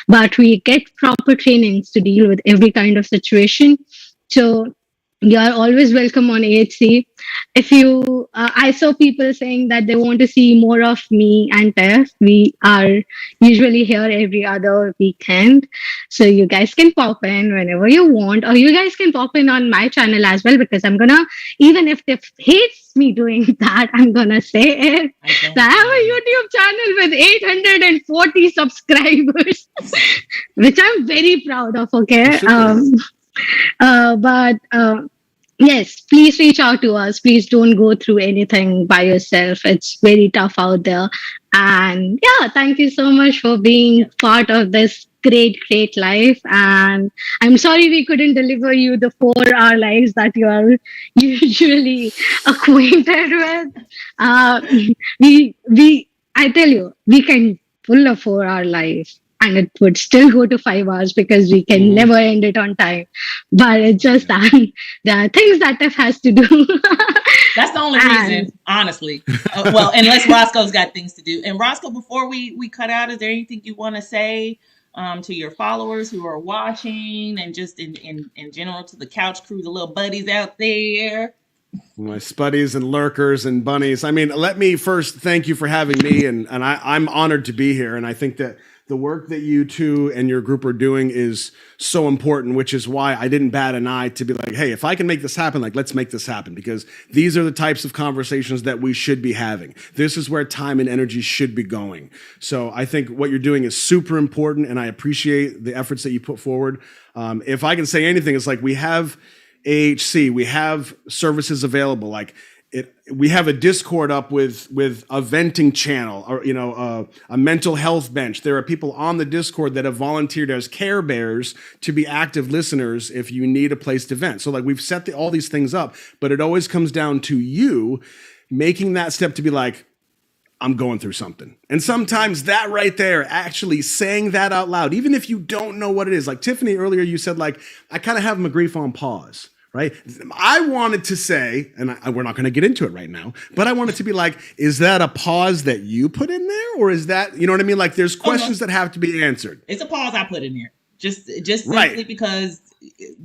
but we get proper trainings to deal with every kind of situation. So you are always welcome on AHC. If you, I saw people saying that they want to see more of me and Tef. We are usually here every other weekend. So you guys can pop in whenever you want, or you guys can pop in on my channel as well, because I'm gonna, even if Tef hates me doing that, I'm gonna say it. So I have a YouTube channel with 840 subscribers, which I'm very proud of, okay? But yes, please reach out to us. Please don't go through anything by yourself. It's very tough out there. And yeah, thank you so much for being part of this great life. And I'm sorry we couldn't deliver you the 4-hour lives that you are usually acquainted with. I tell you, we can pull a 4-hour life, and it would still go to 5 hours because we can never end it on time. But it's just that there are things that Tef has to do. That's the only reason, honestly. Well, unless Roscoe's got things to do. And Roscoe, before we cut out, is there anything you want to say to your followers who are watching, and just in general to the couch crew, the little buddies out there? My spuddies and lurkers and bunnies. I mean, let me first thank you for having me, and I'm honored to be here. And I think that the work that you two and your group are doing is so important, which is why I didn't bat an eye to be like, hey, if I can make this happen, like, let's make this happen, because these are the types of conversations that we should be having. This is where time and energy should be going. So I think what you're doing is super important, and I appreciate the efforts that you put forward. If I can say anything, it's like we have AHC, we have services available, like we have a Discord up with a venting channel, or a mental health bench. There are people on the Discord that have volunteered as care bears to be active listeners if you need a place to vent. So like we've set all these things up, but it always comes down to you making that step to be like, I'm going through something. And sometimes that right there, actually saying that out loud, even if you don't know what it is, like Tiffany earlier, you said like, I kind of have my grief on pause. right? I wanted to say, and we're not going to get into it right now, but I wanted to be like, is that a pause that you put in there? Or is that, you know what I mean? Like there's questions that have to be answered. It's a pause I put in there. Just Right. simply because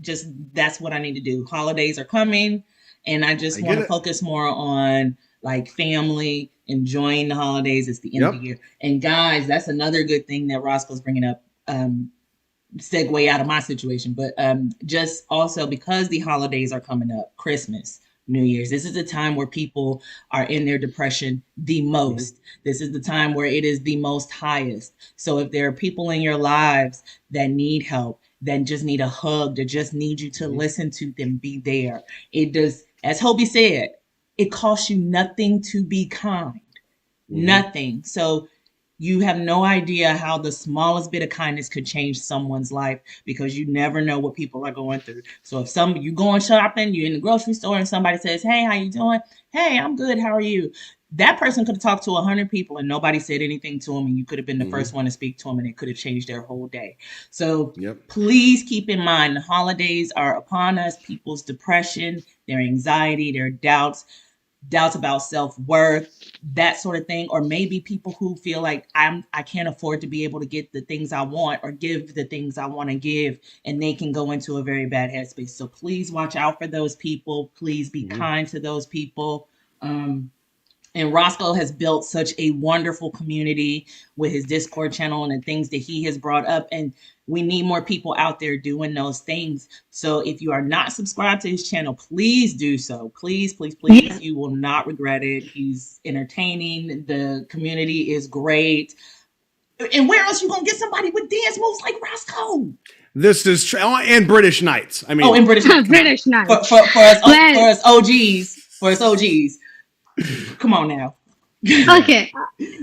just that's what I need to do. Holidays are coming, and I just want to focus more on like family, enjoying the holidays. It's the end of the year. And guys, that's another good thing that Roscoe's bringing up. Segue out of my situation, but just also because the holidays are coming up, Christmas, New Year's, this is the time where people are in their depression the most. This is the time where it is the most highest. So if there are people in your lives that need help, that just need a hug, that just need you to listen to them, be there. It does, as Hobie said, it costs you nothing to be kind. Nothing. So you have no idea how the smallest bit of kindness could change someone's life, because you never know what people are going through. So if you going shopping, you're in the grocery store and somebody says, hey, how you doing? Hey, I'm good. How are you? That person could have talked to 100 people and nobody said anything to them, and you could have been the first one to speak to them, and it could have changed their whole day. So please keep in mind, the holidays are upon us. People's depression, their anxiety, their doubts about self-worth, that sort of thing. Or maybe people who feel like I can't afford to be able to get the things I want or give the things I want to give, and they can go into a very bad headspace. So please watch out for those people. Please be kind to those people. And Roscoe has built such a wonderful community with his Discord channel and the things that he has brought up. And we need more people out there doing those things. So if you are not subscribed to his channel, please do so. Please, please, please. You will not regret it. He's entertaining. The community is great. And where else you going to get somebody with dance moves like Roscoe? This is true. And British Knights. I mean, and British Knights. British Knights. For us OGs. For us OGs. Come on now. Okay.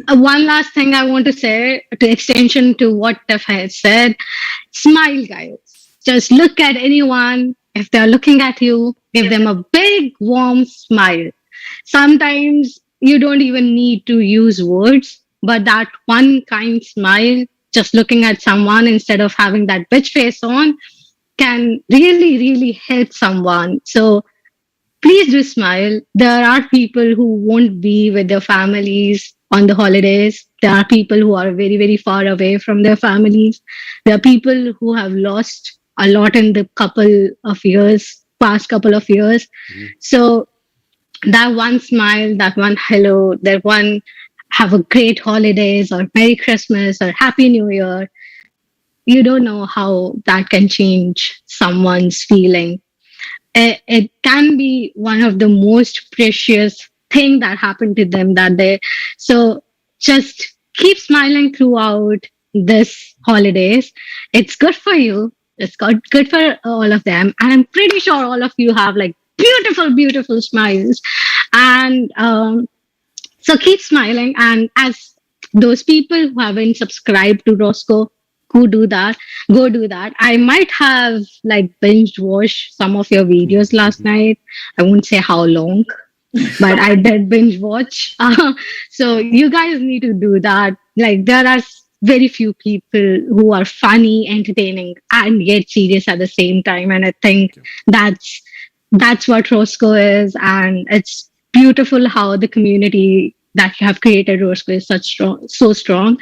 One last thing I want to say, to extension to what Tef has said. Smile, guys. Just look at anyone. If they're looking at you, give them a big, warm smile. Sometimes you don't even need to use words, but that one kind smile, just looking at someone instead of having that bitch face on, can really, really help someone. So please do smile. There are people who won't be with their families on the holidays. There are people who are very, very far away from their families. There are people who have lost a lot in the past couple of years. So that one smile, that one hello, that one have a great holidays or Merry Christmas or Happy New Year, you don't know how that can change someone's feeling. It can be one of the most precious thing that happened to them that day. So just keep smiling throughout this holidays. It's good for you. It's good for all of them. And I'm pretty sure all of you have like beautiful, beautiful smiles. And so keep smiling. And as those people who haven't subscribed to Roscoe, go do that. I might have like binge watched some of your videos last night. I won't say how long, but I did binge watch. So you guys need to do that. Like there are very few people who are funny, entertaining, and yet serious at the same time. And I think that's what Roscoe is. And it's beautiful how the community that you have created, Roscoe, is so strong.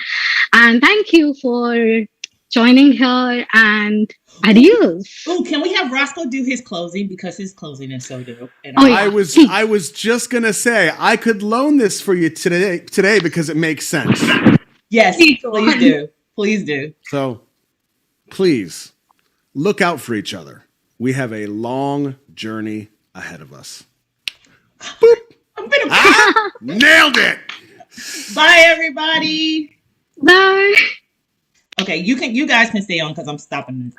And thank you for joining here, and adios. Oh, can we have Roscoe do his closing, because his closing is so dope? And I was just gonna say I could loan this for you today because it makes sense. Yes, please do. So please look out for each other. We have a long journey ahead of us. Boop. Nailed it. Bye, everybody. Bye. Okay, you guys can stay on because I'm stopping this.